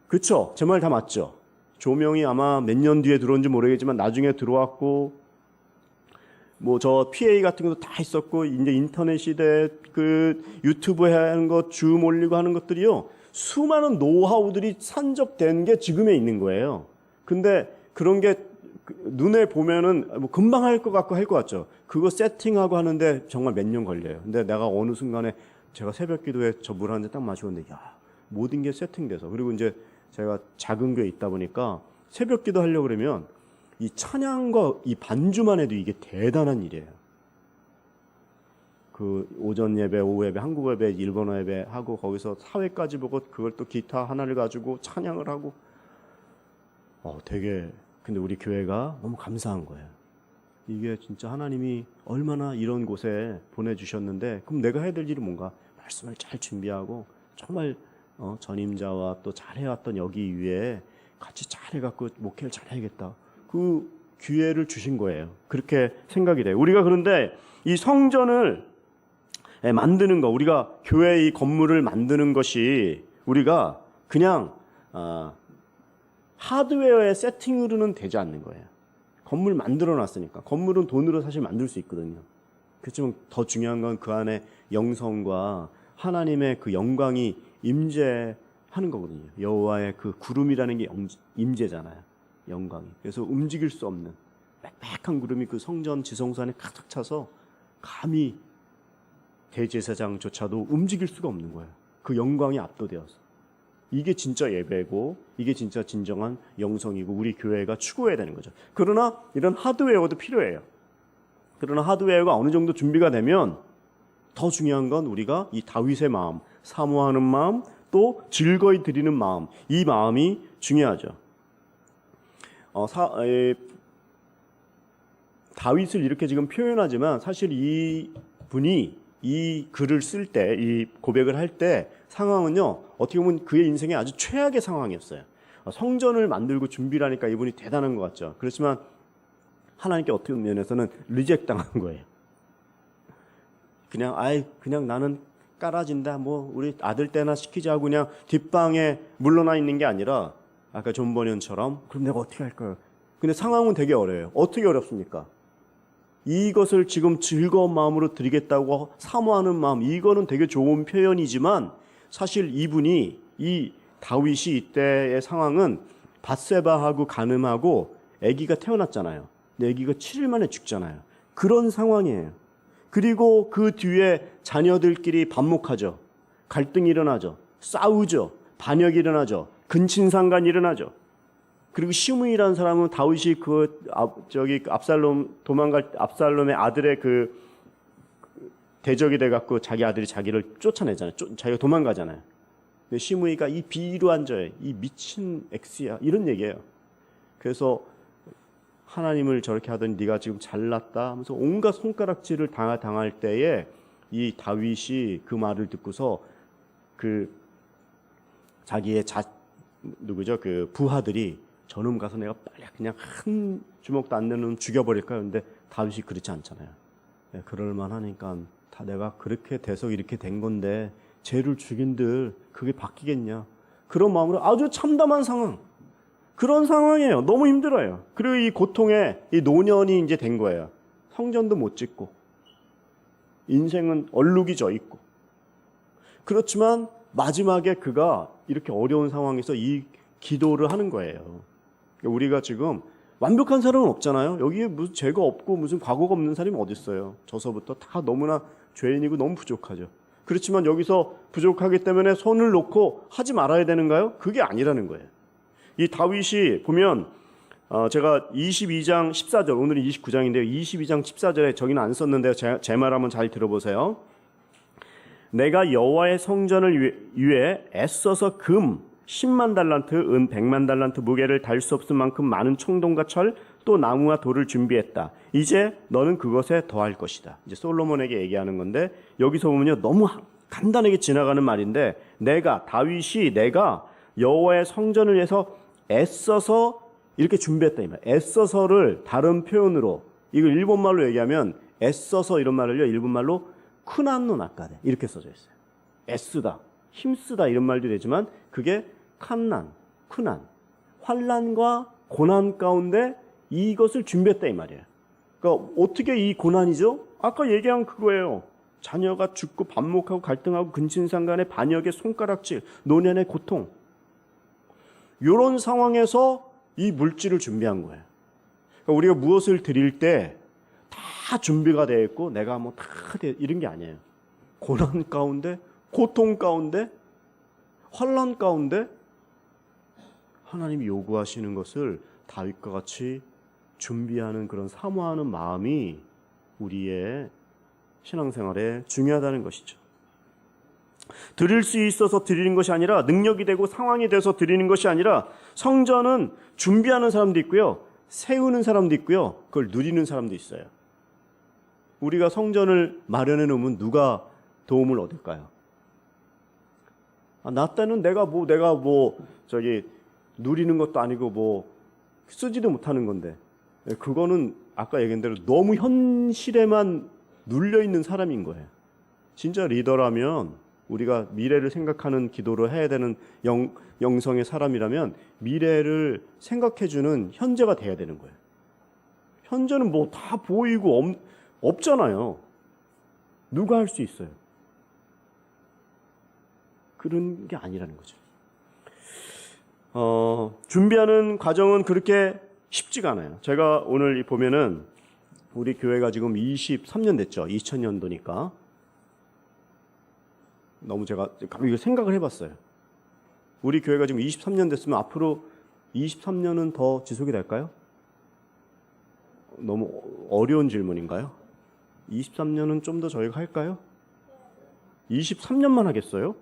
그쵸? 제 말 다 맞죠? 조명이 아마 몇 년 뒤에 들어온지 모르겠지만 나중에 들어왔고, 뭐 저 PA 같은 것도 다 있었고, 이제 인터넷 시대 그 유튜브 하는 거, 줌 올리고 하는 것들이요, 수많은 노하우들이 산적된 게 지금에 있는 거예요. 근데 그런 게 눈에 보면은 뭐 금방 할 것 같고 할 것 같죠. 그거 세팅하고 하는데 정말 몇 년 걸려요. 근데 내가 어느 순간에 제가 새벽 기도에 저 물 한 잔 딱 마시는데, 야, 모든 게 세팅돼서, 그리고 이제 제가 작은 교회에 있다 보니까 새벽 기도 하려고 그러면 이 찬양과 이 반주만 해도 이게 대단한 일이에요. 그 오전 예배, 오후 예배, 한국어 예배, 일본어 예배 하고 거기서 사회까지 보고 그걸 또 기타 하나를 가지고 찬양을 하고 되게 근데 우리 교회가 너무 감사한 거예요. 이게 진짜 하나님이 얼마나 이런 곳에 보내주셨는데 그럼 내가 해야 될 일이 뭔가 말씀을 잘 준비하고 정말 전임자와 또 잘해왔던 여기 위에 같이 잘해갖고 목회를 잘해야겠다. 그 기회를 주신 거예요. 그렇게 생각이 돼요. 우리가 그런데 이 성전을 만드는 거, 우리가 교회 이 건물을 만드는 것이 우리가 그냥 하드웨어의 세팅으로는 되지 않는 거예요. 건물 만들어 놨으니까. 건물은 돈으로 사실 만들 수 있거든요. 그렇지만 더 중요한 건 그 안에 영성과 하나님의 그 영광이 임재하는 거거든요. 여호와의 그 구름이라는 게 임재잖아요. 영광이. 그래서 움직일 수 없는 빽빽한 구름이 그 성전 지성소 안에 가득 차서 감히 대제사장조차도 움직일 수가 없는 거예요. 그 영광이 압도되어서. 이게 진짜 예배고 이게 진짜 진정한 영성이고 우리 교회가 추구해야 되는 거죠. 그러나 이런 하드웨어도 필요해요. 그러나 하드웨어가 어느 정도 준비가 되면 더 중요한 건 우리가 이 다윗의 마음, 사모하는 마음, 또 즐거이 드리는 마음, 이 마음이 중요하죠. 다윗을 이렇게 지금 표현하지만 사실 이 분이 이 글을 쓸 때, 이 고백을 할 때 상황은요, 어떻게 보면 그의 인생의 아주 최악의 상황이었어요. 성전을 만들고 준비를 하니까 이분이 대단한 것 같죠. 그렇지만 하나님께 어떻게 면에서는 리젝 당한 거예요. 그냥 나는 깔아진다. 뭐 우리 아들 때나 시키자고 그냥 뒷방에 물러나 있는 게 아니라 아까 존 버년처럼 그럼 내가 어떻게 할까요? 근데 상황은 되게 어려워요. 어떻게 어렵습니까? 이것을 지금 즐거운 마음으로 드리겠다고 사모하는 마음, 이거는 되게 좋은 표현이지만 사실 이분이 이 다윗이 이때의 상황은 밧세바하고 간음하고 아기가 태어났잖아요. 근데 아기가 7일 만에 죽잖아요. 그런 상황이에요. 그리고 그 뒤에 자녀들끼리 반목하죠. 갈등이 일어나죠. 싸우죠. 반역이 일어나죠. 근친상간이 일어나죠. 그리고 시므이라는 사람은 다윗이 압살롬의 아들의 그 대적이 돼갖고 자기 아들이 자기를 쫓아내잖아요. 자기가 도망가잖아요. 근데 시므이가 이 비루한 자예요. 이 미친 엑스야. 이런 얘기예요. 그래서 하나님을 저렇게 하더니 네가 지금 잘났다 하면서 온갖 손가락질을 당할 때에 이 다윗이 그 말을 듣고서 그 자기의 그 부하들이 저놈 가서 내가 빨리 그냥 한 주먹도 안 내는 죽여버릴까요? 근데 다윗이 그렇지 않잖아요. 네, 그럴만 하니까 다 내가 그렇게 돼서 이렇게 된 건데 죄를 죽인들 그게 바뀌겠냐. 그런 마음으로 아주 참담한 상황. 그런 상황이에요. 너무 힘들어요. 그리고 이 고통에 이 노년이 이제 된 거예요. 성전도 못 짓고 인생은 얼룩이 져 있고. 그렇지만 마지막에 그가 이렇게 어려운 상황에서 이 기도를 하는 거예요. 우리가 지금 완벽한 사람은 없잖아요. 여기에 무슨 죄가 없고 무슨 과거가 없는 사람이 어디 있어요. 저서부터 다 너무나 죄인이고 너무 부족하죠. 그렇지만 여기서 부족하기 때문에 손을 놓고 하지 말아야 되는가요? 그게 아니라는 거예요. 이 다윗이 보면 제가 22장 14절, 오늘은 29장인데요. 22장 14절에 저기는 안 썼는데요. 제 말 한번 잘 들어보세요. 내가 여호와의 성전을 위해 애써서 금 10만 달란트, 은 100만 달란트 무게를 달 수 없을 만큼 많은 청동과 철, 또 나무와 돌을 준비했다. 이제 너는 그것에 더할 것이다. 이제 솔로몬에게 얘기하는 건데 여기서 보면요. 너무 간단하게 지나가는 말인데 다윗이 여호와의 성전을 위해서 애써서 이렇게 준비했다 이 말. 애써서를 다른 표현으로 이거 일본말로 얘기하면 애써서 이런 말을요. 일본말로 쿠난노 나카데 이렇게 써져 있어요. 애쓰다, 힘쓰다 이런 말도 되지만 그게 쿠난, 환난과 고난 가운데 이것을 준비했다 이 말이에요. 그러니까 어떻게 이 고난이죠? 아까 얘기한 그거예요. 자녀가 죽고 반목하고 갈등하고 근친상간의 반역의 손가락질, 노년의 고통. 이런 상황에서 이 물질을 준비한 거예요. 그러니까 우리가 무엇을 드릴 때 다 준비가 되어 있고 내가 뭐 다 이런 게 아니에요. 고난 가운데, 고통 가운데, 환난 가운데 하나님이 요구하시는 것을 다윗과 같이 준비하는 그런 사모하는 마음이 우리의 신앙생활에 중요하다는 것이죠. 드릴 수 있어서 드리는 것이 아니라 능력이 되고 상황이 돼서 드리는 것이 아니라 성전은 준비하는 사람도 있고요. 세우는 사람도 있고요. 그걸 누리는 사람도 있어요. 우리가 성전을 마련해 놓으면 누가 도움을 얻을까요? 나 때는 내가 누리는 것도 아니고 쓰지도 못하는 건데, 그거는 아까 얘기한 대로 너무 현실에만 눌려 있는 사람인 거예요. 진짜 리더라면, 우리가 미래를 생각하는 기도를 해야 되는 영성의 사람이라면 미래를 생각해주는 현재가 돼야 되는 거예요. 현재는 다 보이고 없잖아요. 누가 할 수 있어요? 그런 게 아니라는 거죠. 준비하는 과정은 그렇게 쉽지가 않아요. 제가 오늘 보면은 우리 교회가 지금 23년 됐죠. 2000년도니까. 너무 제가 이거 생각을 해봤어요. 우리 교회가 지금 23년 됐으면 앞으로 23년은 더 지속이 될까요? 너무 어려운 질문인가요? 23년은 좀 더 저희가 할까요? 23년만 하겠어요?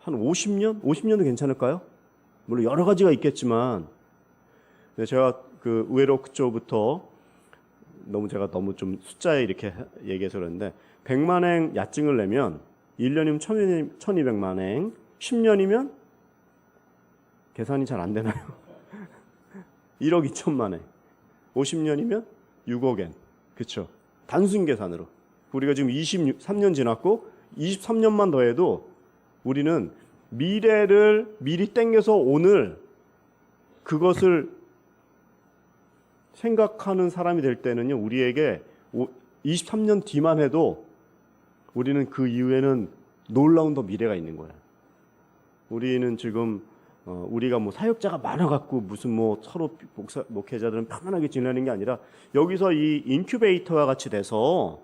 한 50년? 50년도 괜찮을까요? 물론 여러 가지가 있겠지만, 제가 의외로 그쪽부터 제가 너무 좀 숫자에 이렇게 얘기해서 그러는데, 100만행 야증을 내면 1년이면 1200만행, 10년이면 계산이 잘 안 되나요? 1억 2천만행, 50년이면 6억엔, 그렇죠? 단순 계산으로 우리가 지금 23년 지났고 23년만 더해도 우리는 미래를 미리 땡겨서 오늘 그것을 생각하는 사람이 될 때는요, 우리에게 23년 뒤만 해도 우리는 그 이후에는 놀라운 더 미래가 있는 거야. 우리는 지금 우리가 사역자가 많아갖고 무슨 서로 목회자들은 편안하게 지내는 게 아니라 여기서 이 인큐베이터와 같이 돼서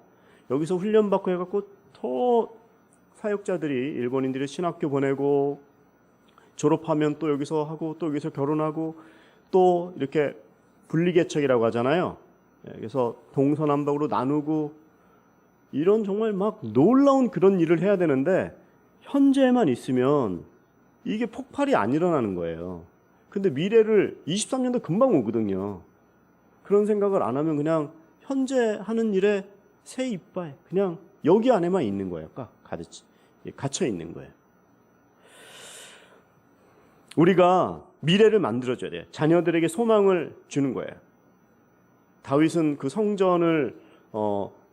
여기서 훈련받고 해갖고 더 사역자들이 일본인들이 신학교 보내고 졸업하면 또 여기서 하고 또 여기서 결혼하고 또 이렇게 분리개척이라고 하잖아요. 그래서 동서남북으로 나누고 이런 정말 놀라운 그런 일을 해야 되는데 현재에만 있으면 이게 폭발이 안 일어나는 거예요. 근데 미래를 23년도 금방 오거든요. 그런 생각을 안 하면 그냥 현재 하는 일에 새 이빨 그냥 여기 안에만 있는 거예요. 갇혀 있는 거예요. 우리가 미래를 만들어줘야 돼요. 자녀들에게 소망을 주는 거예요. 다윗은 그 성전을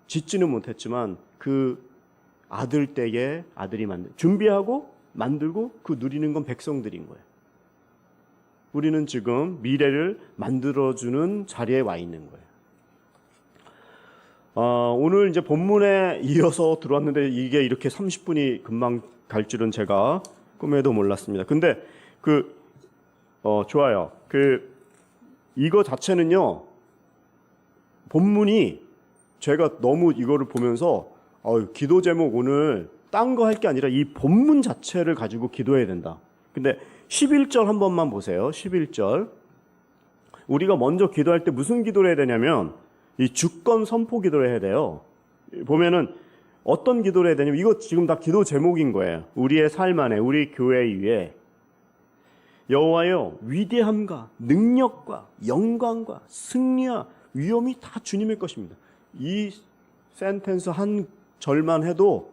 짓지는 못했지만 그 아들 때에 아들이 준비하고 만들고 그 누리는 건 백성들인 거예요. 우리는 지금 미래를 만들어주는 자리에 와 있는 거예요. 오늘 이제 본문에 이어서 들어왔는데 이게 이렇게 30분이 금방 갈 줄은 제가 꿈에도 몰랐습니다. 근데 좋아요. 이거 자체는요, 본문이 제가 너무 이거를 보면서 기도 제목 오늘 딴 거 할 게 아니라 이 본문 자체를 가지고 기도해야 된다. 근데 11절 한 번만 보세요. 11절. 우리가 먼저 기도할 때 무슨 기도를 해야 되냐면 이 주권 선포 기도를 해야 돼요. 보면은 어떤 기도를 해야 되냐면 이거 지금 다 기도 제목인 거예요. 우리의 삶 안에 우리 교회 위에 여호와여 위대함과 능력과 영광과 승리와 위엄이 다 주님의 것입니다. 이 센텐스 한 절만 해도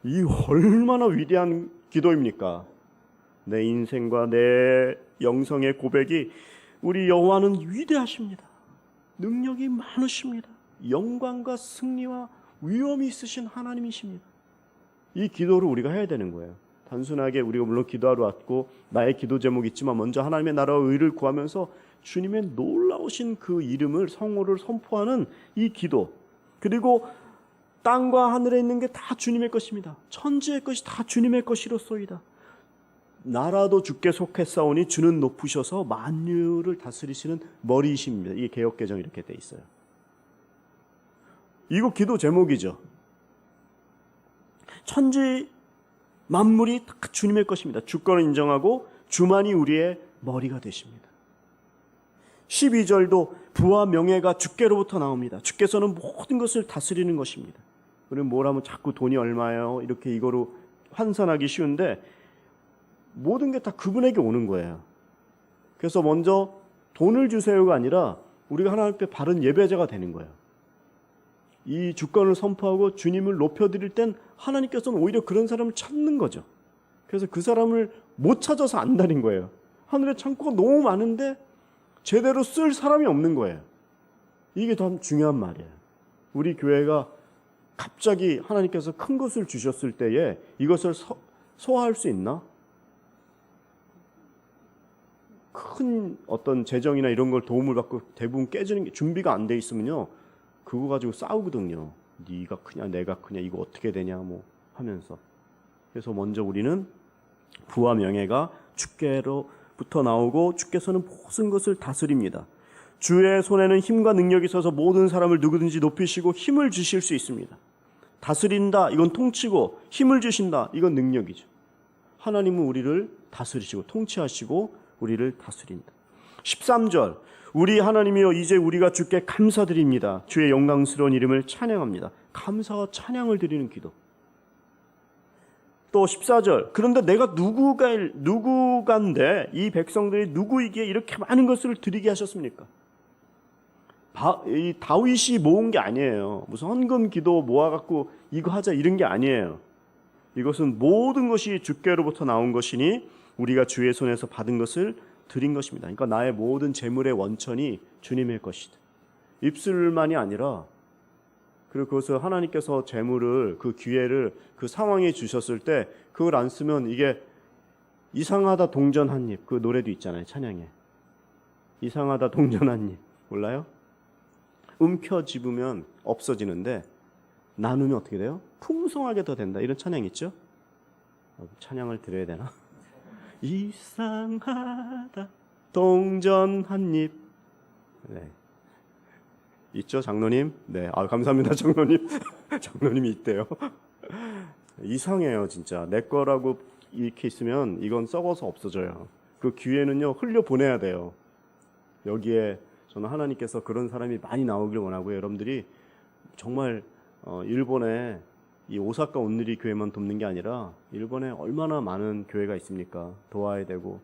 이 얼마나 위대한 기도입니까? 내 인생과 내 영성의 고백이 우리 여호와는 위대하십니다. 능력이 많으십니다. 영광과 승리와 위엄이 있으신 하나님이십니다. 이 기도를 우리가 해야 되는 거예요. 단순하게 우리가 물론 기도하러 왔고 나의 기도 제목이 있지만 먼저 하나님의 나라와 의를 구하면서 주님의 놀라우신 그 이름을 성호를 선포하는 이 기도, 그리고 땅과 하늘에 있는 게 다 주님의 것입니다. 천지의 것이 다 주님의 것이로소이다. 나라도 주께 속했사오니 주는 높으셔서 만유를 다스리시는 머리이십니다. 이게 개역개정 이렇게 돼 있어요. 이거 기도 제목이죠. 천지 만물이 다 주님의 것입니다. 주권을 인정하고 주만이 우리의 머리가 되십니다. 12절도 부와 명예가 주께로부터 나옵니다. 주께서는 모든 것을 다스리는 것입니다. 우리는 뭘 하면 자꾸 돈이 얼마예요? 이렇게 이거로 환산하기 쉬운데 모든 게 다 그분에게 오는 거예요. 그래서 먼저 돈을 주세요가 아니라 우리가 하나님 앞에 바른 예배자가 되는 거예요. 이 주권을 선포하고 주님을 높여드릴 땐 하나님께서는 오히려 그런 사람을 찾는 거죠. 그래서 그 사람을 못 찾아서 안달인 거예요. 하늘에 창고가 너무 많은데 제대로 쓸 사람이 없는 거예요. 이게 더 중요한 말이에요. 우리 교회가 갑자기 하나님께서 큰 것을 주셨을 때에 이것을 소화할 수 있나? 큰 어떤 재정이나 이런 걸 도움을 받고 대부분 깨지는 게 준비가 안 돼 있으면요, 그거 가지고 싸우거든요. 네가 크냐 내가 크냐 이거 어떻게 되냐 뭐 하면서. 그래서 먼저 우리는 부와 명예가 주께로부터 나오고 주께서는 모든 것을 다스립니다. 주의 손에는 힘과 능력이 있어서 모든 사람을 누구든지 높이시고 힘을 주실 수 있습니다. 다스린다 이건 통치고, 힘을 주신다 이건 능력이죠. 하나님은 우리를 다스리시고 통치하시고 우리를 다스린다. 13절, 우리 하나님이여 이제 우리가 주께 감사드립니다. 주의 영광스러운 이름을 찬양합니다. 감사와 찬양을 드리는 기도. 또 14절, 그런데 내가 누구간데 이 백성들이 누구이기에 이렇게 많은 것을 드리게 하셨습니까? 이 다윗이 모은 게 아니에요. 무슨 헌금 기도 모아갖고 이거 하자 이런 게 아니에요. 이것은 모든 것이 주께로부터 나온 것이니 우리가 주의 손에서 받은 것을 드린 것입니다. 그러니까 나의 모든 재물의 원천이 주님의 것이다. 입술만이 아니라, 그리고 그것을 하나님께서 재물을, 그 기회를 그 상황에 주셨을 때 그걸 안 쓰면 이게 이상하다 동전 한 입, 그 노래도 있잖아요, 찬양에. 이상하다 동전 한 입 몰라요? 움켜쥐으면 없어지는데 나누면 어떻게 돼요? 풍성하게 더 된다. 이런 찬양 있죠? 찬양을 드려야 되나? 이상하다 동전 한 입. 네. 있죠, 장로님? 네, 감사합니다, 장로님. 장로님이 있대요. 이상해요, 진짜. 내 거라고 이렇게 있으면 이건 썩어서 없어져요. 그 기회는요, 흘려 보내야 돼요. 여기에 저는 하나님께서 그런 사람이 많이 나오길 원하고요. 여러분들이 정말 일본에 이 오사카 온누리 교회만 돕는 게 아니라 일본에 얼마나 많은 교회가 있습니까? 도와야 되고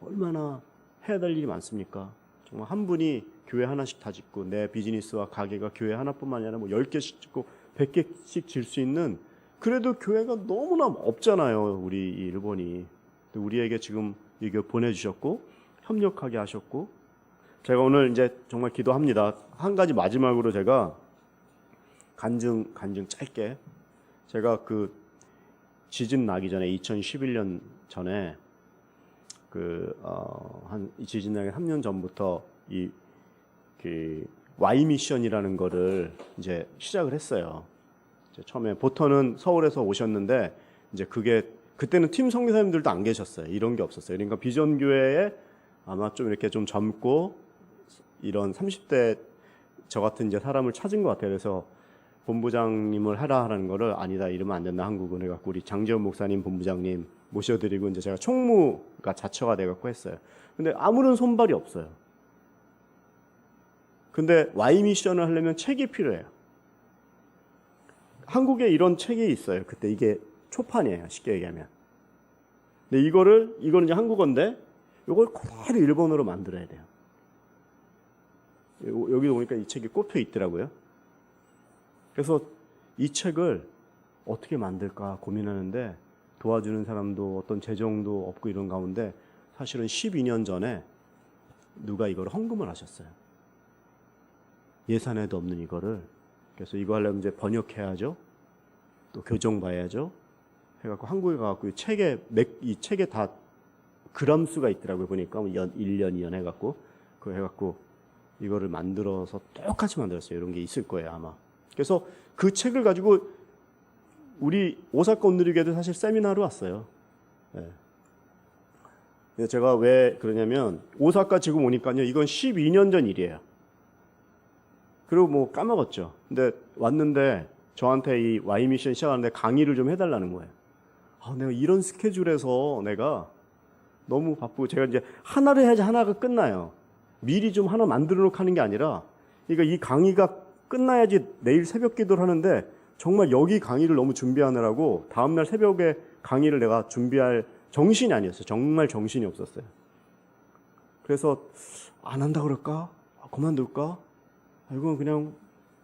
얼마나 해야 될 일이 많습니까? 정말 한 분이 교회 하나씩 다 짓고 내 비즈니스와 가게가 교회 하나뿐만 아니라 뭐 10개씩 짓고 100개씩 질 수 있는, 그래도 교회가 너무나 없잖아요. 우리 이 일본이. 우리에게 지금 이거 보내주셨고 협력하게 하셨고, 제가 오늘 이제 정말 기도합니다. 한 가지 마지막으로 제가 간증 짧게, 제가 그 지진 나기 전에 2011년 전에 한 지진 나기 3년 전부터 그 Y 미션이라는 거를 이제 시작을 했어요. 이제 처음에 보터는 서울에서 오셨는데 이제 그게 그때는 팀 선교사님들도 안 계셨어요. 이런 게 없었어요. 그러니까 비전 교회에 아마 좀 이렇게 좀 젊고 이런 30대 저 같은 이제 사람을 찾은 것 같아요. 그래서 본부장님을 하라는 거를 아니다, 이러면 안 된다, 한국은 해갖고 우리 장재원 목사님 본부장님 모셔드리고 이제 제가 총무가 자처가 돼갖고 했어요. 근데 아무런 손발이 없어요. 근데 Y 미션을 하려면 책이 필요해요. 한국에 이런 책이 있어요. 그때 이게 초판이에요, 쉽게 얘기하면. 근데 이거는 이제 한국어인데 이걸 그대로 일본어로 만들어야 돼요. 여기 보니까 이 책이 꼽혀 있더라고요. 그래서 이 책을 어떻게 만들까 고민하는데 도와주는 사람도 어떤 재정도 없고 이런 가운데 사실은 12년 전에 누가 이걸 헌금을 하셨어요. 예산에도 없는 이거를. 그래서 이거 하려면 이제 번역해야죠. 또 교정 봐야죠. 해갖고 한국에 가갖고 이 책에 다 그람 수가 있더라고요. 보니까 1년, 2년 해갖고 그거 해갖고 이거를 만들어서 똑같이 만들었어요. 이런 게 있을 거예요, 아마. 그래서 그 책을 가지고 우리 오사카 온누리교회도 사실 세미나로 왔어요. 네. 제가 왜 그러냐면 오사카 지금 오니까요, 이건 12년 전 일이에요. 그리고 뭐 까먹었죠. 근데 왔는데 저한테 이 Y 미션 시작하는데 강의를 좀 해달라는 거예요. 내가 이런 스케줄에서 내가 너무 바쁘고, 제가 이제 하나를 해야지 하나가 끝나요. 미리 좀 하나 만들어 놓고 하는 게 아니라, 그러니까 이 강의가 끝나야지 내일 새벽 기도를 하는데 정말 여기 강의를 너무 준비하느라고 다음날 새벽에 강의를 내가 준비할 정신이 아니었어요. 정말 정신이 없었어요. 그래서 안 한다 그럴까? 그만둘까? 이건 그냥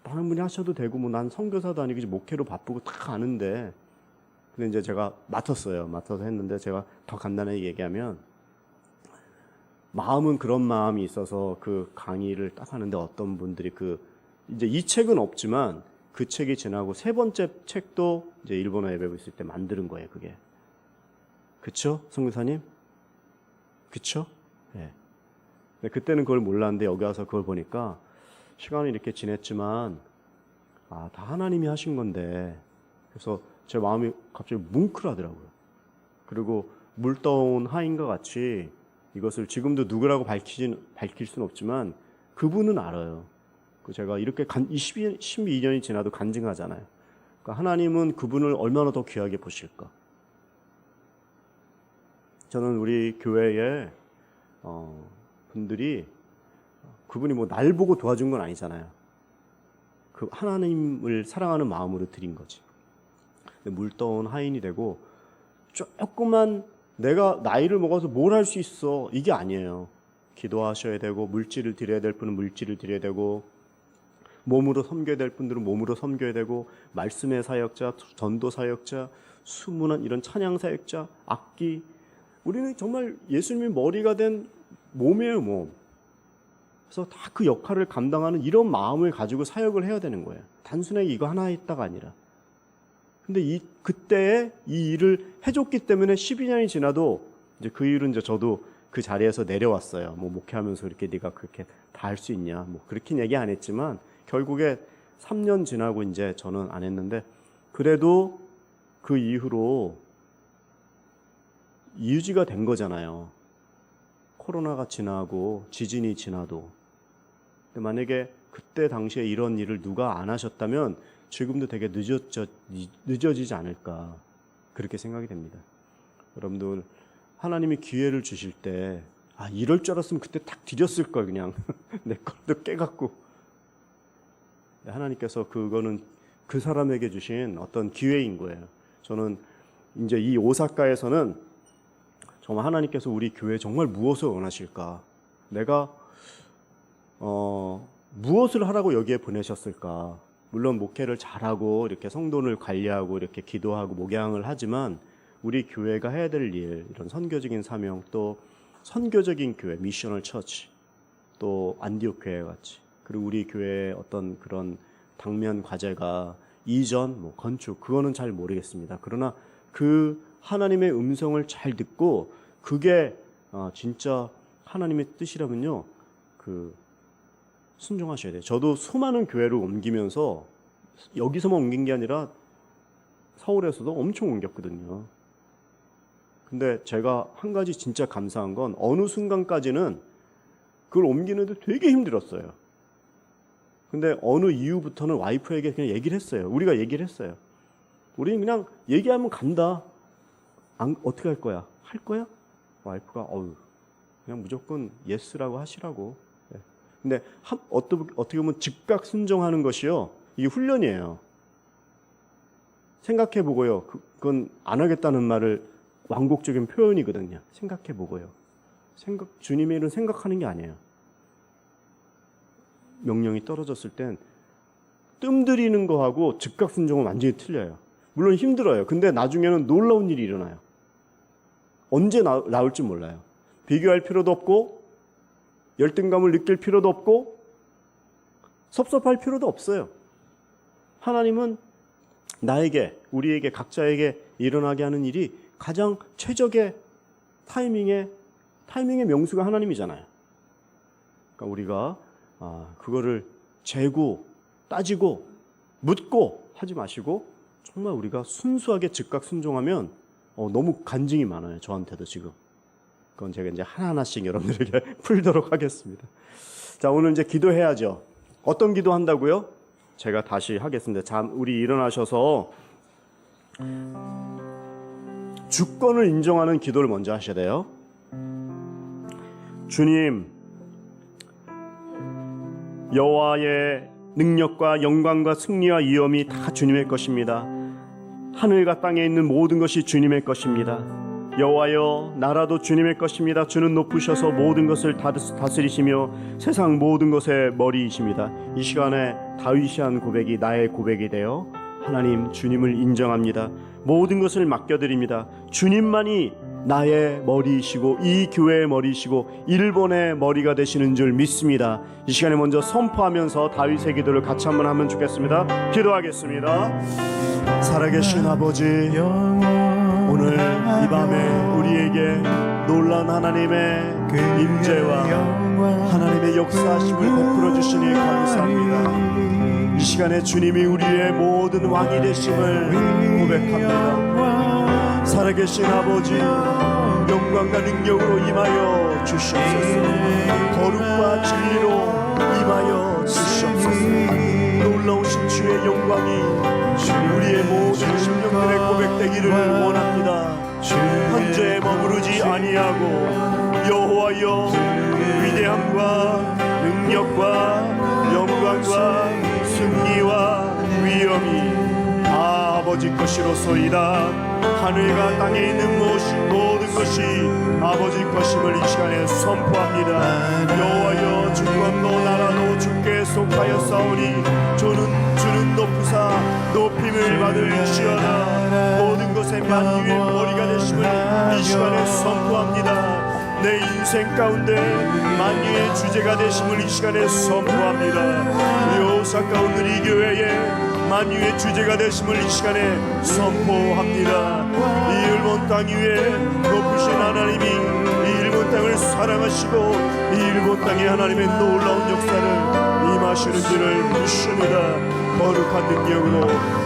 다른 분이 하셔도 되고, 뭐 난 선교사도 아니고 목회로 바쁘고 다 아는데. 근데 이제 제가 맡았어요. 맡아서 했는데, 제가 더 간단하게 얘기하면, 마음은 그런 마음이 있어서 그 강의를 딱 하는데, 어떤 분들이 이제 이 책은 없지만 그 책이 지나고 세 번째 책도 이제 일본어 예배 있을 때 만드는 거예요, 그게. 그쵸? 선교사님? 그쵸? 예. 네. 그때는 그걸 몰랐는데 여기 와서 그걸 보니까 시간이 이렇게 지냈지만, 다 하나님이 하신 건데, 그래서 제 마음이 갑자기 뭉클하더라고요. 그리고 물 떠온 하인과 같이 이것을 지금도 누구라고 밝힐 수는 없지만 그분은 알아요. 제가 이렇게 12년이 지나도 간증하잖아요. 그러니까 하나님은 그분을 얼마나 더 귀하게 보실까. 저는 우리 교회에 분들이, 그분이 뭐 날 보고 도와준 건 아니잖아요. 그 하나님을 사랑하는 마음으로 드린 거지. 물 떠온 하인이 되고, 조금만 내가 나이를 먹어서 뭘 할 수 있어, 이게 아니에요. 기도하셔야 되고, 물질을 드려야 될 분은 물질을 드려야 되고, 몸으로 섬겨야 될 분들은 몸으로 섬겨야 되고, 말씀의 사역자, 전도 사역자, 수문안 이런 찬양 사역자, 악기, 우리는 정말 예수님이 머리가 된 몸이에요, 몸. 그래서 다 그 역할을 감당하는 이런 마음을 가지고 사역을 해야 되는 거예요. 단순하게 이거 하나 했다가 아니라. 근데 그때에 이 일을 해줬기 때문에 12년이 지나도 이제 그 일은 이제 저도 그 자리에서 내려왔어요. 뭐 목회하면서 이렇게 네가 그렇게 다 할 수 있냐. 뭐 그렇게 얘기 안 했지만 결국에 3년 지나고 이제 저는 안 했는데, 그래도 그 이후로 유지가 된 거잖아요. 코로나가 지나고 지진이 지나도. 근데 만약에 그때 당시에 이런 일을 누가 안 하셨다면 지금도 되게 늦어지지 않을까, 그렇게 생각이 됩니다. 여러분들, 하나님이 기회를 주실 때, 이럴 줄 알았으면 그때 딱 뒤졌을 걸, 그냥. 내 것도 깨갖고. 하나님께서 그거는 그 사람에게 주신 어떤 기회인 거예요. 저는 이제 이 오사카에서는 정말 하나님께서 우리 교회에 정말 무엇을 원하실까? 내가 무엇을 하라고 여기에 보내셨을까? 물론 목회를 잘하고 이렇게 성도를 관리하고 이렇게 기도하고 목양을 하지만, 우리 교회가 해야 될 일, 이런 선교적인 사명, 또 선교적인 교회, 미셔널 처치, 또 안디옥 교회 같이, 그리고 우리 교회의 어떤 그런 당면 과제가 이전, 뭐 건축, 그거는 잘 모르겠습니다. 그러나 그 하나님의 음성을 잘 듣고 그게 진짜 하나님의 뜻이라면요, 순종하셔야 돼요. 저도 수많은 교회를 옮기면서 여기서만 옮긴 게 아니라 서울에서도 엄청 옮겼거든요. 근데 제가 한 가지 진짜 감사한 건, 어느 순간까지는 그걸 옮기는데 되게 힘들었어요. 근데 어느 이후부터는 와이프에게 그냥 얘기를 했어요. 우리가 얘기를 했어요. 우리는 그냥 얘기하면 간다. 어떻게 할 거야? 할 거야? 와이프가 그냥 무조건 예스라고 하시라고. 근데 어떻게 보면 즉각 순종하는 것이요, 이게 훈련이에요. 생각해보고요. 그건 안 하겠다는 말을 완곡적인 표현이거든요. 생각해보고요. 주님의 일은 생각하는 게 아니에요. 명령이 떨어졌을 땐 뜸들이는 거하고 즉각 순종은 완전히 틀려요. 물론 힘들어요. 근데 나중에는 놀라운 일이 일어나요. 언제 나올지 몰라요. 비교할 필요도 없고, 열등감을 느낄 필요도 없고, 섭섭할 필요도 없어요. 하나님은 나에게, 우리에게, 각자에게 일어나게 하는 일이 가장 최적의 타이밍의 명수가 하나님이잖아요. 그러니까 우리가 그거를 재고, 따지고, 묻고 하지 마시고, 정말 우리가 순수하게 즉각 순종하면 너무 간증이 많아요. 저한테도 지금. 그건 제가 이제 하나하나씩 여러분들에게 풀도록 하겠습니다. 자, 오늘 이제 기도해야죠. 어떤 기도 한다고요? 제가 다시 하겠습니다. 우리 일어나셔서 주권을 인정하는 기도를 먼저 하셔야 돼요. 주님, 여호와의 능력과 영광과 승리와 위엄이 다 주님의 것입니다. 하늘과 땅에 있는 모든 것이 주님의 것입니다. 여호와여, 나라도 주님의 것입니다. 주는 높으셔서 모든 것을 다스리시며 세상 모든 것의 머리이십니다. 이 시간에 다윗이 한 고백이 나의 고백이 되어 하나님 주님을 인정합니다. 모든 것을 맡겨드립니다. 주님만이 나의 머리이시고 이 교회의 머리이시고 일본의 머리가 되시는 줄 믿습니다. 이 시간에 먼저 선포하면서 다윗의 기도를 같이 한번 하면 좋겠습니다. 기도하겠습니다. 살아계신 아버지, 오늘 이 밤에 우리에게 놀라운 하나님의 임재와 하나님의 역사하심을 베풀어 주시니 감사합니다. 이 시간에 주님이 우리의 모든 왕이 되심을 고백합니다. 살아계신 아버지, 영광과 능력으로 임하여 주시옵소서. 거룩과 진리로 임하여 주시옵소서. 놀라우신 주의 영광이 우리의 모든 심령들의 고백되기를 원합니다. 현재에 머무르지 아니하고 여호와여, 위대함과 능력과 영광과 승리와 위엄이 다 아버지 것이로소이다. 하늘과 땅에 있는 모든 것이 아버지 것임을 이 시간에 선포합니다. 여호와여, 주권도 나라도 주께 속하였사오니 주는 높으사 높임을 받으시어라. 모든 것의 만유의 머리가 되심을 이 시간에 선포합니다. 내 인생 가운데 만유의 주제가 되심을 이 시간에 선포합니다. 우리 오사 가운데 이 교회에 만유의 주제가 되심을 이 시간에 선포합니다. 이 일본 땅 위에 높으신 하나님이 이 일본 땅을 사랑하시고 이 일본 땅에 하나님의 놀라운 역사를 임하시는 줄을 믿습니다. 거룩한 능력으로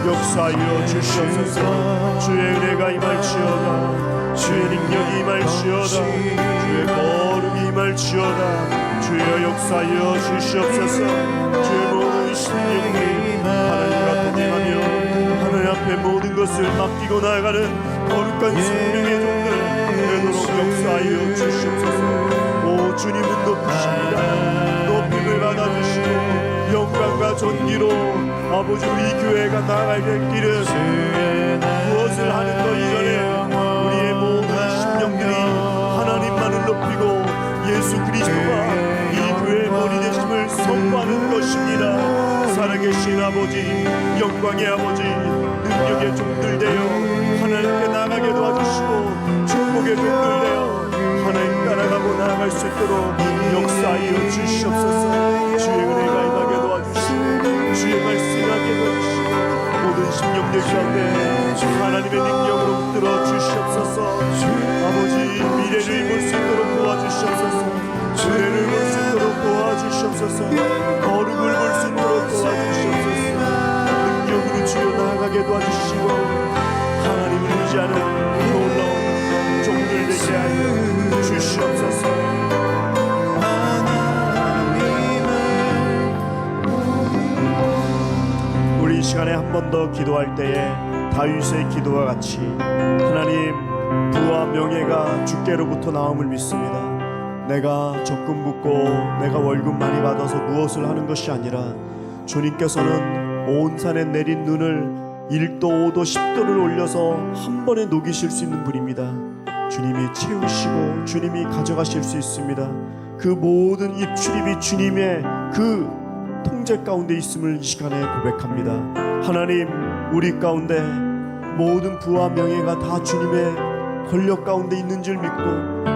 역사하여 주시옵소서. 주의 은혜가 임할지어다. 주의 능력이 임할지어다. 주의 거룩이 임할지어다. 주여 역사하여 주시옵소서. 주의 모든 심령들이 하나님과 동행하며 하나님 앞에 모든 것을 맡기고 나아가는 거룩한 생명의 종들 되도록 역사하여 주시옵소서. 오, 주님은 높으십니다. 높임을 받아주시고 영광과 존귀로 아버지 우리 교회가 나아가야 될 길은 무엇을 하는 것 이전에 우리의 모든 심령들이 하나님만을 높이고 예수 그리스도가 이 교회의 머리 되심을 선포하는 것입니다. 살아계신 아버지, 영광의 아버지, 능력의 종들 되어 하나님께 나아가게 도와주시고 축복의 종들 되어 하나님 따라가고 나아갈 수 있도록 역사하여 주시옵소서. 주의 은혜가 임하게 도와주시고 주의 말씀이 하게 도와주시고 모든 심령들 가운데 하나님의 능력으로 붙들어 주시옵소서. 아버지, 미래를 볼 수 있도록 도와주시옵소서. 주의를 볼 수 있도록 도와주시옵소서. 거룩을 볼 수 있도록 도와주시옵소서. 능력으로 주여 나아가게 도와주시고 하나님을 의지하는 놀라운 종들 되게 하여 주시옵소서. 우리 이 시간에 한 번 더 기도할 때에 다윗의 기도와 같이 하나님, 부와 명예가 주께로부터 나옴을 믿습니다. 내가 적금 붙고 내가 월급 많이 받아서 무엇을 하는 것이 아니라 주님께서는 온 산에 내린 눈을 1도 5도 10도를 올려서 한 번에 녹이실 수 있는 분입니다. 주님이 채우시고 주님이 가져가실 수 있습니다. 그 모든 입출입이 주님의 그 통제 가운데 있음을 이 시간에 고백합니다. 하나님, 우리 가운데 모든 부와 명예가 다 주님의 권력 가운데 있는 줄 믿고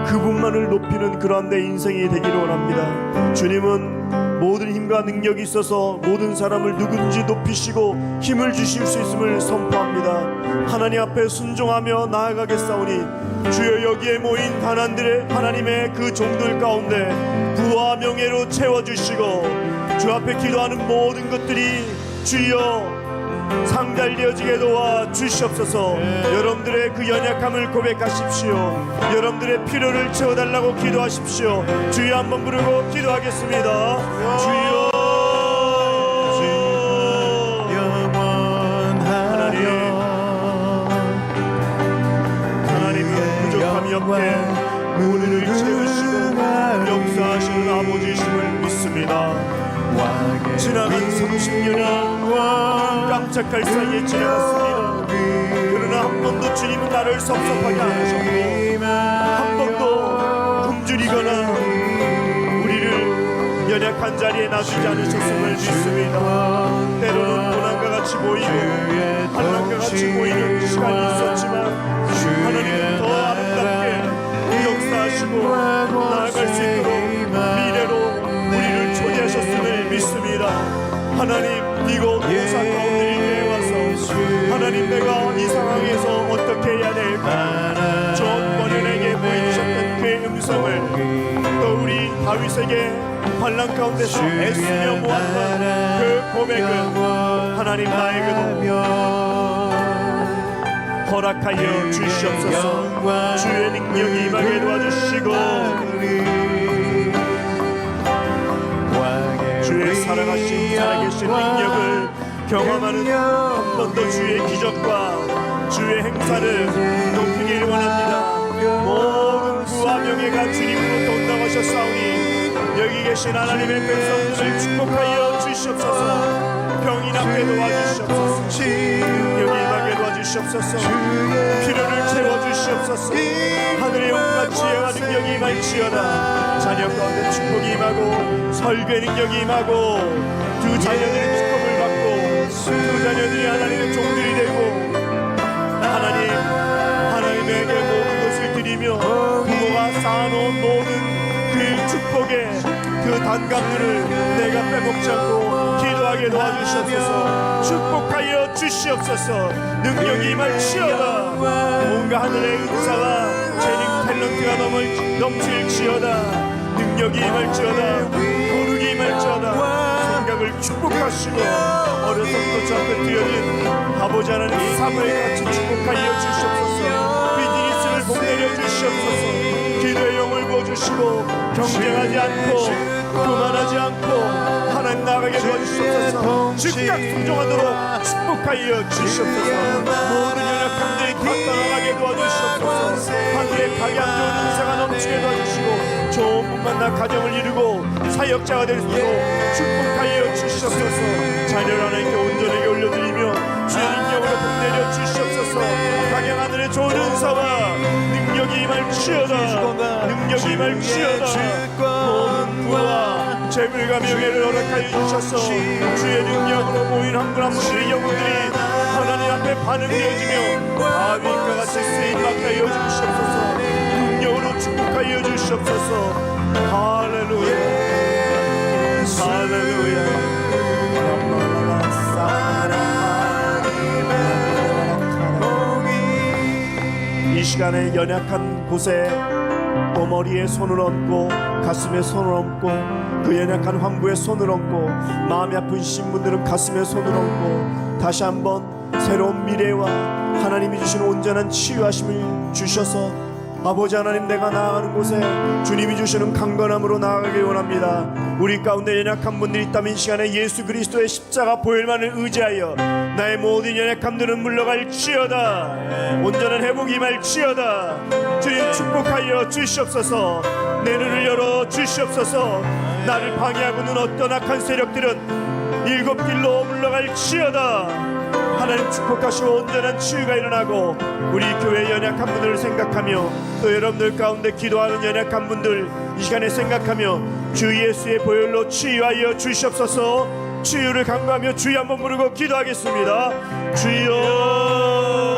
그분만을 높이는 그러한 내 인생이 되기를 원합니다. 주님은 모든 힘과 능력이 있어서 모든 사람을 누군지 높이시고 힘을 주실 수 있음을 선포합니다. 하나님 앞에 순종하며 나아가겠사오니 주여, 여기에 모인 하나님의 그 종들 가운데 부와 명예로 채워주시고 주 앞에 기도하는 모든 것들이 주여 상달되어지게 도와 주시옵소서. 여러분들의 그 연약함을 고백하십시오. 여러분들의 필요를 채워달라고 기도하십시오. 주여 한번 부르고 기도하겠습니다. 주여, 하나님은 부족함이 없게 우리를 채우시고 역사하시는 아버지이심을 믿습니다. 30년이 깜짝할 사이에 지나갔습니다. 그러나 한 번도 주님은 나를 섭섭하게 안 하셨고 한 번도 굶주리거나 우리를 연약한 자리에 놔두지 않으셨음을 믿습니다. 때로는 고난과 같이 보이고 환난과 같이 보이는 시간이 있었지만 하나님은 더 아름답게 역사하시고 나아갈 수 있도록 미래로 우리를 초대하셨음을 믿습니다. 하나님, 이곳 오사 가운데에 와서 하나님, 내가 이 상황에서 어떻게 해야 될까? 존 버년에게 보이셨던 그의 음성을 또 우리 다윗에게 환난 가운데서 애쓰며 모았던 그 고백은 하나님, 나에게도 허락하여 주시옵소서. 주의 능력이 임하게 도와주시고 주의 살아가신 살아계신 능력을 경험하는 한 번 더 주의 기적과 주의 행사를 높이길 원합니다. 모든 부와 명예가 주님으로부터 온다고 하셨사오니 여기 계신 하나님의 백성들을 축복하여 주시옵소서. 병이 낫게 도와주시옵소서. 능력이 임하게 도와주시옵소서. 필요를 채워주시옵소서. 하늘의 온갖 지혜와 능력이 임할지어다. 자녀 가운데 축복이 임하고 설교의 능력이 임하고 두 자녀들의 축복을 받고 두 자녀들이 하나님의 종들이 되고 하나님에게 모든 것을 드리며 부모가 쌓아놓은 모든 그 축복의 그 단감들을 내가 빼먹지 않고 기도하게 도와주시옵소서. 축복하여 주시옵소서. 능력이 임할지어다. 뭔가 하늘의 은사와 재능 탤런트가 넘칠지어다. 능력이 임할지어다. 거룩이 임할지어다. 생각을 축복하시고 어려서부터 저한테 뛰어든 아버지 하나님 사모에 같이 축복하여 주시옵소서. 비즈니스를 복내려 주시옵소서. 기도의 영을 부어주시고 경쟁하지 않고 교만하지 않고 하나님 나아가게 도와주시옵소서. 즉각 순종하도록 축복하여 주시옵소서. 모든 연약함들이 다 떠나가게 도와주시옵소서. 하늘에 가게 안 좋은 은사가 넘치게 도와주시고 좋은 분 만나 가정을 이루고 사역자가 될 수 있도록 축복하여 주시옵소서. 자녀를 하나님께 온전하게 올려드리며 주의 능력으로 복내려 주시옵소서. 가게 하늘의 좋은 은사와 능력이 임할지어다. 능력이 임할지어다. 모든 부와 재물과 명예를 허락하여 주셔서 주의 능력으로 모인 한 분 한 분의 영혼들이 하나님 앞에 반응되어지며 다윗과 같이 쓰임받게 하여 주시옵소서. 능력으로 축복하여 주시옵소서. 할렐루야 할렐루야. 이 시간에 연약한 곳에 또 머리에 손을 얹고 가슴에 손을 얹고 그 연약한 황부에 손을 얹고 마음이 아픈 신분들은 가슴에 손을 얹고 다시 한번 새로운 미래와 하나님이 주시는 온전한 치유하심을 주셔서 아버지 하나님, 내가 나아가는 곳에 주님이 주시는 강건함으로 나아가길 원합니다. 우리 가운데 연약한 분들이 있다면 이 시간에 예수 그리스도의 십자가 보혈만을 의지하여 나의 모든 연약함들은 물러갈지어다. 온전한 회복이 임할지어다. 주님 축복하여 주시옵소서. 내 눈을 열어 주시옵소서. 나를 방해하고는 어떤 악한 세력들은 일곱 길로 물러갈지어다. 하나님 축복하시고 온전한 치유가 일어나고 우리 교회 연약한 분들을 생각하며 또 여러분들 가운데 기도하는 연약한 분들 이 시간에 생각하며 주 예수의 보혈로 치유하여 주시옵소서. 치유를 간구하며 주여 한번 부르고 기도하겠습니다. 주여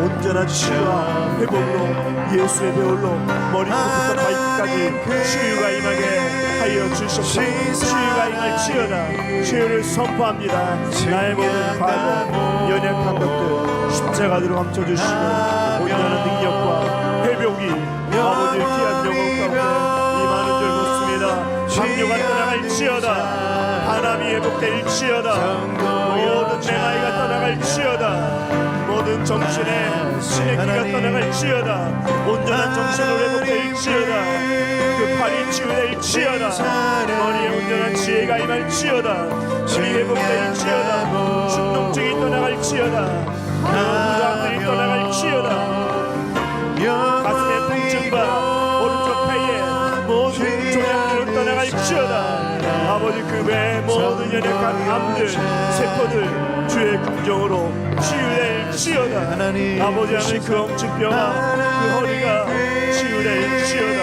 온전한 치유와 회복으로 예수의 배울로 머리부터 발끝까지 치유가 임하게 하여 주시옵소서. 치유가 임할지어다. 치유를 선포합니다. 나의 모든 과거 연약한 것들 십자가대로 감춰주시고 온전한 능력과 회복이 아버지의 귀한 영혼 가운데 임하는 줄 믿습니다. 장려가 떠나갈지어다. 바람이 회복될지어다. 모든 내 나이가 떠나갈지어다. 모든 모든 정신에 신의 기가 떠나갈지어다. 온전한 정신으로 회복될지어다. 그 팔이 치유될지어다. 머리에 온전한 지혜가 임할지어다. 힘이 회복될지어다. 충동증이 떠나갈지어다. 부담들이 떠나갈지어다. 가슴의 통증과 오른쪽 팔에 모든 종양들을 떠나갈지어다. 아버지 그 외의 모든 연약한 암들 세포들 주의 긍정으로 치유될지어다. 아버지 하나님 그 엉치뼈와 그 허리가 치유될지어다.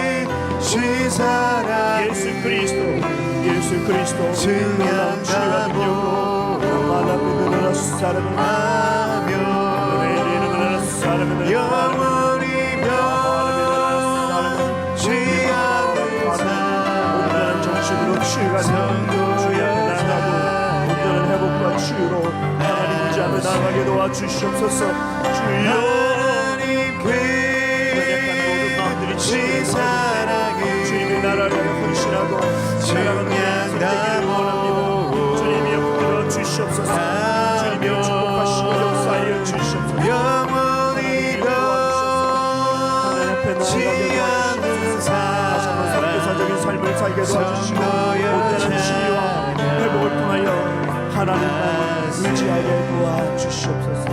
예수 그리스도 놀라운 치유와 능력으로 마라베드라 사람을 온전한 정신으로 치유가 되는 주의 앞에 나가고 온전한 회복과 치유로 하나님 의지하며 나가게 도와주시옵소서. 주여 연약한 모든 마음들이 치유되고 주님의 나라를 헌신하고 사랑하는 인생 되기를 원합니다. 주님이 엎드려 주시옵소서. 주님이 축복하시고 역사하여 주시옵소서. 하나님 앞에 나아가게 도와주시옵소서. 다시 한번 선교사적인 삶을 살게 도와주시고 온전한 치유와 회복을 통하여 하나님만 의지하게 도와주시옵소서.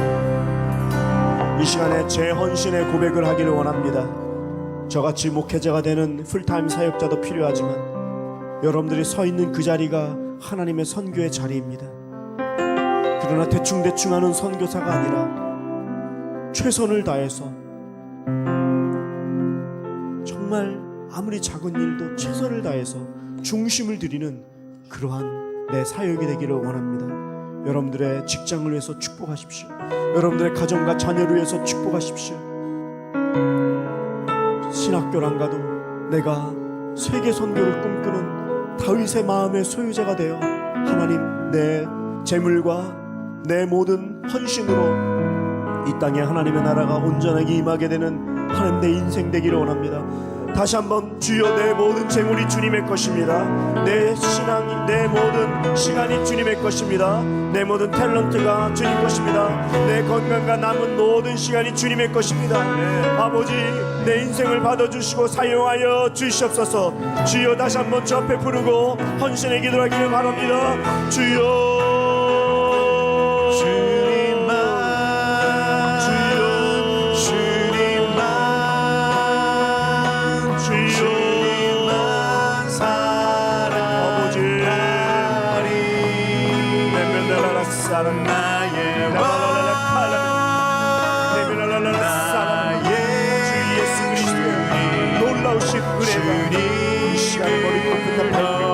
이 시간에 제 헌신의 고백을 하기를 원합니다. 저같이 목회자가 되는 풀타임 사역자도 필요하지만 여러분들이 서 있는 그 자리가 하나님의 선교의 자리입니다. 그러나 대충대충 하는 선교사가 아니라 최선을 다해서 정말 아무리 작은 일도 최선을 다해서 중심을 들이는 그러한 내 사역이 되기를 원합니다. 여러분들의 직장을 위해서 축복하십시오. 여러분들의 가정과 자녀를 위해서 축복하십시오. 신학교를 가도 내가 세계 선교를 꿈꾸는 다윗의 마음의 소유자가 되어 하나님 내 재물과 내 모든 헌신으로 이 땅에 하나님의 나라가 온전하게 임하게 되는 하나님 내 인생 되기를 원합니다. 다시 한번 주여 내 모든 재물이 주님의 것입니다. 내 신앙이 내 모든 시간이 주님의 것입니다. 내 모든 탤런트가 주님 것입니다. 내 건강과 남은 모든 시간이 주님의 것입니다. 아버지 내 인생을 받아주시고 사용하여 주시옵소서. 주여 다시 한번 주 앞에 부르고 헌신의 기도하기를 바랍니다. 주여 이 시간 머리부터 발끝까지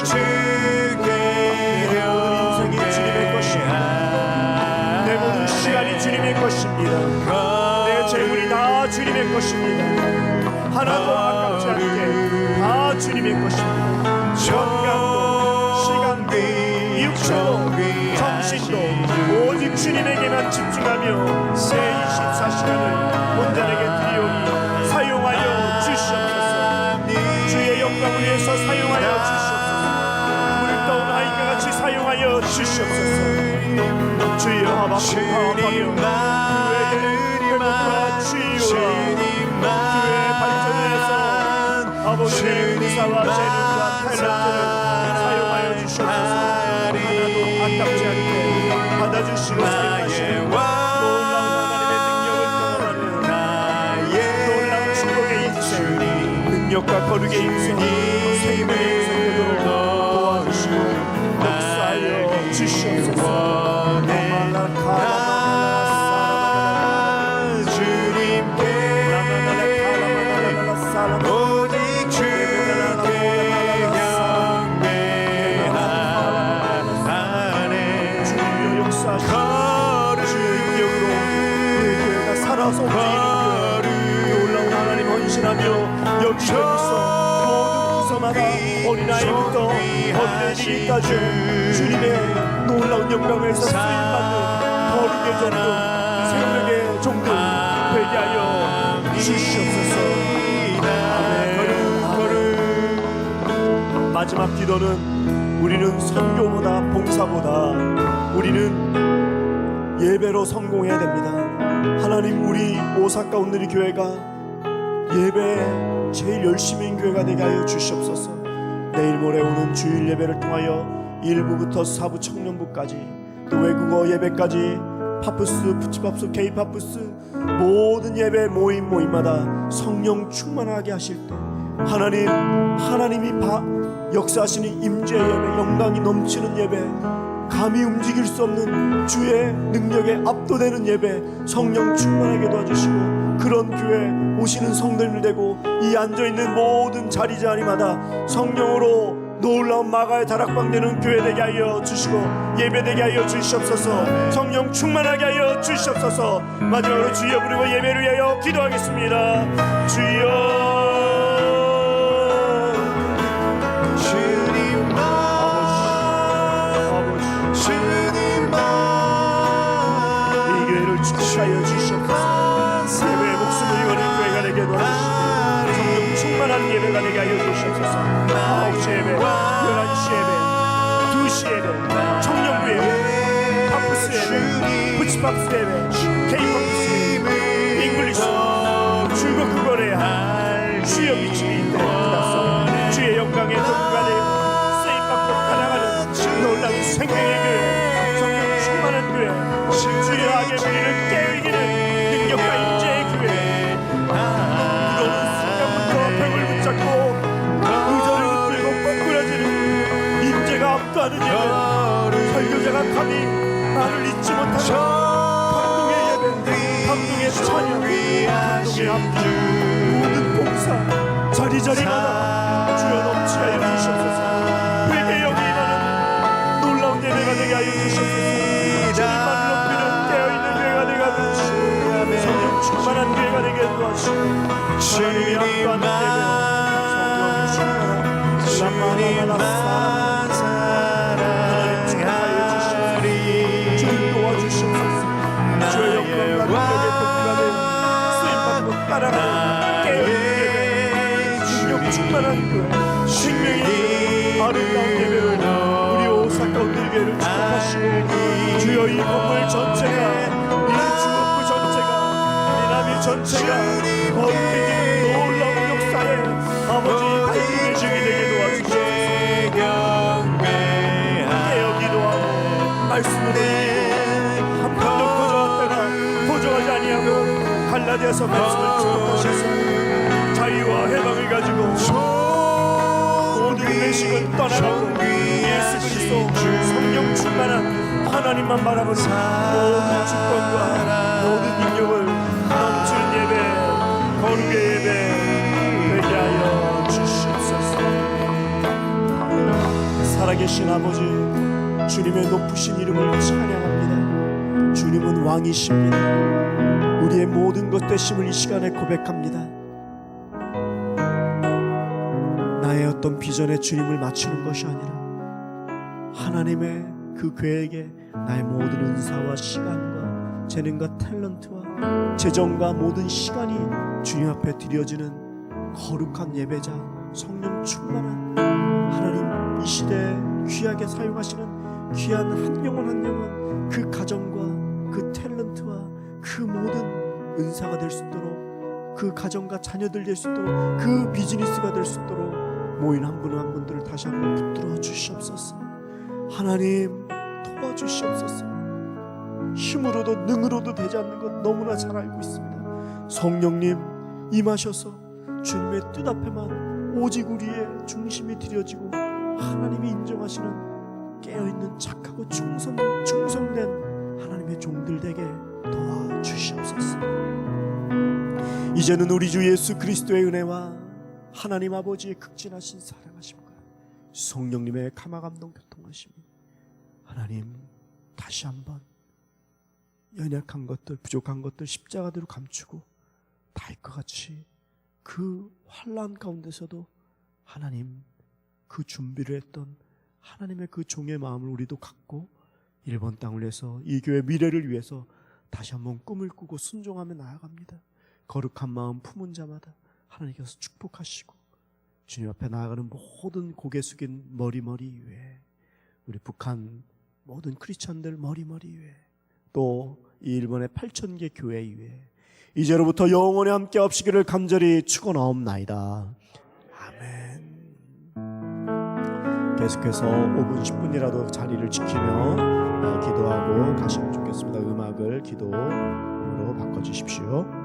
주님께 내 모든 재물이 주님의 것입니다. 내 모든 시간이 주님의 것입니다. 내 재물이 다 주님의 것입니다. 하나도 아깝지 않게 다 주님의 것입니다. 건강도 시간도 육체도 정신도 오직 주님에게만 집중하며 새 24시간을 온전하게 드리오니 사용하여 주시옵소서. 주의 영광을 위해서 사용하여 주시옵소서. 물 떠온 아이과 같이 사용하여 주시옵소서. 주여 하박하며 그의 회복과 치유와 그의 발전을 해서 아버지의 의사와 재능과 탤런트를 사용하여 주시옵소서. 하나도 아깝지 않게 받아주시고 사용하시는 놀라운 하나님의 능력을 경험하는 놀라운 축복의 인생, 능력과 거룩의 인생, 생명의 인생 되도록 도와주시고 역사하여 주시옵소서. 놀라운 하나님 헌신하며 여기저기서 모든 구서마다 어린아이부터 어린애들까지 주님의 놀라운 영광에서 쓰임받는 거룩의 종들 생명의 종들 되게 하여 주시옵소서. 아멘. 마지막 기도는 우리는 선교보다 봉사보다 우리는 예배로 성공해야 됩니다. 하나님, 우리 오사카 온누리 교회가 예배 제일 열심히 인 교회가 되게 하여 주시옵소서. 내일 모레 오는 주일 예배를 통하여 1부부터 4부 청년부까지 또 외국어 예배까지 파푸스, 푸치파푸스, 케이파푸스 모든 예배 모임마다 성령 충만하게 하실 때 하나님이 역사하시는 임재의 예배, 영광이 넘치는 예배, 감히 움직일 수 없는 주의 능력에 압도되는 예배, 성령 충만하게 도와주시고 그런 교회 오시는 성도님들 되고 이 앉아있는 모든 자리마다 성령으로 놀라운 마가의 다락방 되는 교회 되게 하여 주시고 예배 되게 하여 주시옵소서. 성령 충만하게 하여 주시옵소서. 마지막으로 주여 부르고 예배를 위하여 기도하겠습니다. 주여, 하여 주시옵소서. 예배의 목숨을 거는 교회가 되게 도와주시고 성령 충만한 예배가 되게 하여 주시옵소서. 9시 예배, 11시 예배, 2시 예배, 청년부 예배, 파푸스 예배, 부치파푸스 예배, 케이파푸스 예배, 잉글리시 중국 국어래야 주여 미침이 있다서 주의 영광의 도구가 되고 쓰임받고 살아가는 놀라운 생명의 교회, 성령 충만한 교회, 주의 악의 무리를 깨우이기는 능력과 임재의 교회, 들어오는 순간부터 벽을 붙잡고 의자를 붙들고 꼬꾸라지는 임재가 압도하는 예배, 설교자가 감히 나를 잊지 못하는 감동의 예배, 감동의 찬양, 감동의 앞길, 모든 봉사 자리마다 주여 넘치게 하여 주시옵소서. 회개 여기 임하는 놀라운 예배가 되게 하여 주시옵소서. 주님만을 높이는 깨어있는 교회가 되게 하여 주시고 성령 충만한 교회가 되게 도와주시고 하나님의 압도하는 예배, 성령 충만한 하나님 주님 도와주시옵소서. 주의 영광과 능력의 도구가 되고 쓰임받고 따라가는 깨어있는 예배, 능력 충만한 교회, 생명의 아름다운 예배를 우리 오사카 온누리 교회를 축복하시고 주여 이 건물 전체가, 이 중업구 전체가, 이 남이 전체가 거룩해지는 놀라운 역사에 아버지 발길의 증이 되게 도와주시옵소서. 깨어 기도하고 말씀으로 한 번도 거저왔다가 거저하지 아니하고 갈라디아서 말씀을 축복하셔서 자유와 해방을 가지고 모든 외식은 떠나가고 예수 그리스도 성령 충만한 하나님만 바라보는 모든 축복과 모든 능력을 넘치는 예배, 거룩의 예배 되게 하여 주시옵소서. 살아계신 아버지, 주님의 높으신 이름을 찬양합니다. 주님은 왕이십니다. 우리의 모든 것 되심을 이 시간에 고백합니다. 나의 어떤 비전에 주님을 맞추는 것이 아니라 하나님의 그 계획에 나의 모든 은사와 시간과 재능과 탤런트와 재정과 모든 시간이 주님 앞에 드려지는 거룩한 예배자, 성령 충만한 하나님, 이 시대에 귀하게 사용하시는 귀한 한 영혼 그 가정과 그 탤런트와 그 모든 은사가 될 수 있도록, 그 가정과 자녀들 될 수 있도록, 그 비즈니스가 될 수 있도록 모인 한 분 한 분들을 다시 한번 붙들어 주시옵소서. 하나님 도와주시옵소서. 힘으로도 능으로도 되지 않는 것 너무나 잘 알고 있습니다. 성령님 임하셔서 주님의 뜻 앞에만 오직 우리의 중심이 드려지고 하나님이 인정하시는 깨어있는 착하고 충성된 하나님의 종들 되게 도와주시옵소서. 이제는 우리 주 예수 그리스도의 은혜와 하나님 아버지의 극진하신 사랑하심과 성령님의 감화감동 교통하심이 하나님 다시 한번 연약한 것들, 부족한 것들 십자가대로 감추고 달 것 같이 그 환난 가운데서도 하나님 그 준비를 했던 하나님의 그 종의 마음을 우리도 갖고 일본 땅을 위해서, 이 교회 미래를 위해서 다시 한번 꿈을 꾸고 순종하며 나아갑니다. 거룩한 마음 품은 자마다 하나님께서 축복하시고 주님 앞에 나아가는 모든 고개 숙인 머리 위에 우리 북한 모든 크리스천들 머리 위에 또 이 일본의 8,000개 교회 위에 이제로부터 영원히 함께 없시기를 간절히 축원하옵나이다. 아멘. 계속해서 5분 10분이라도 자리를 지키며 기도하고 가시면 좋겠습니다. 음악을 기도로 바꿔주십시오.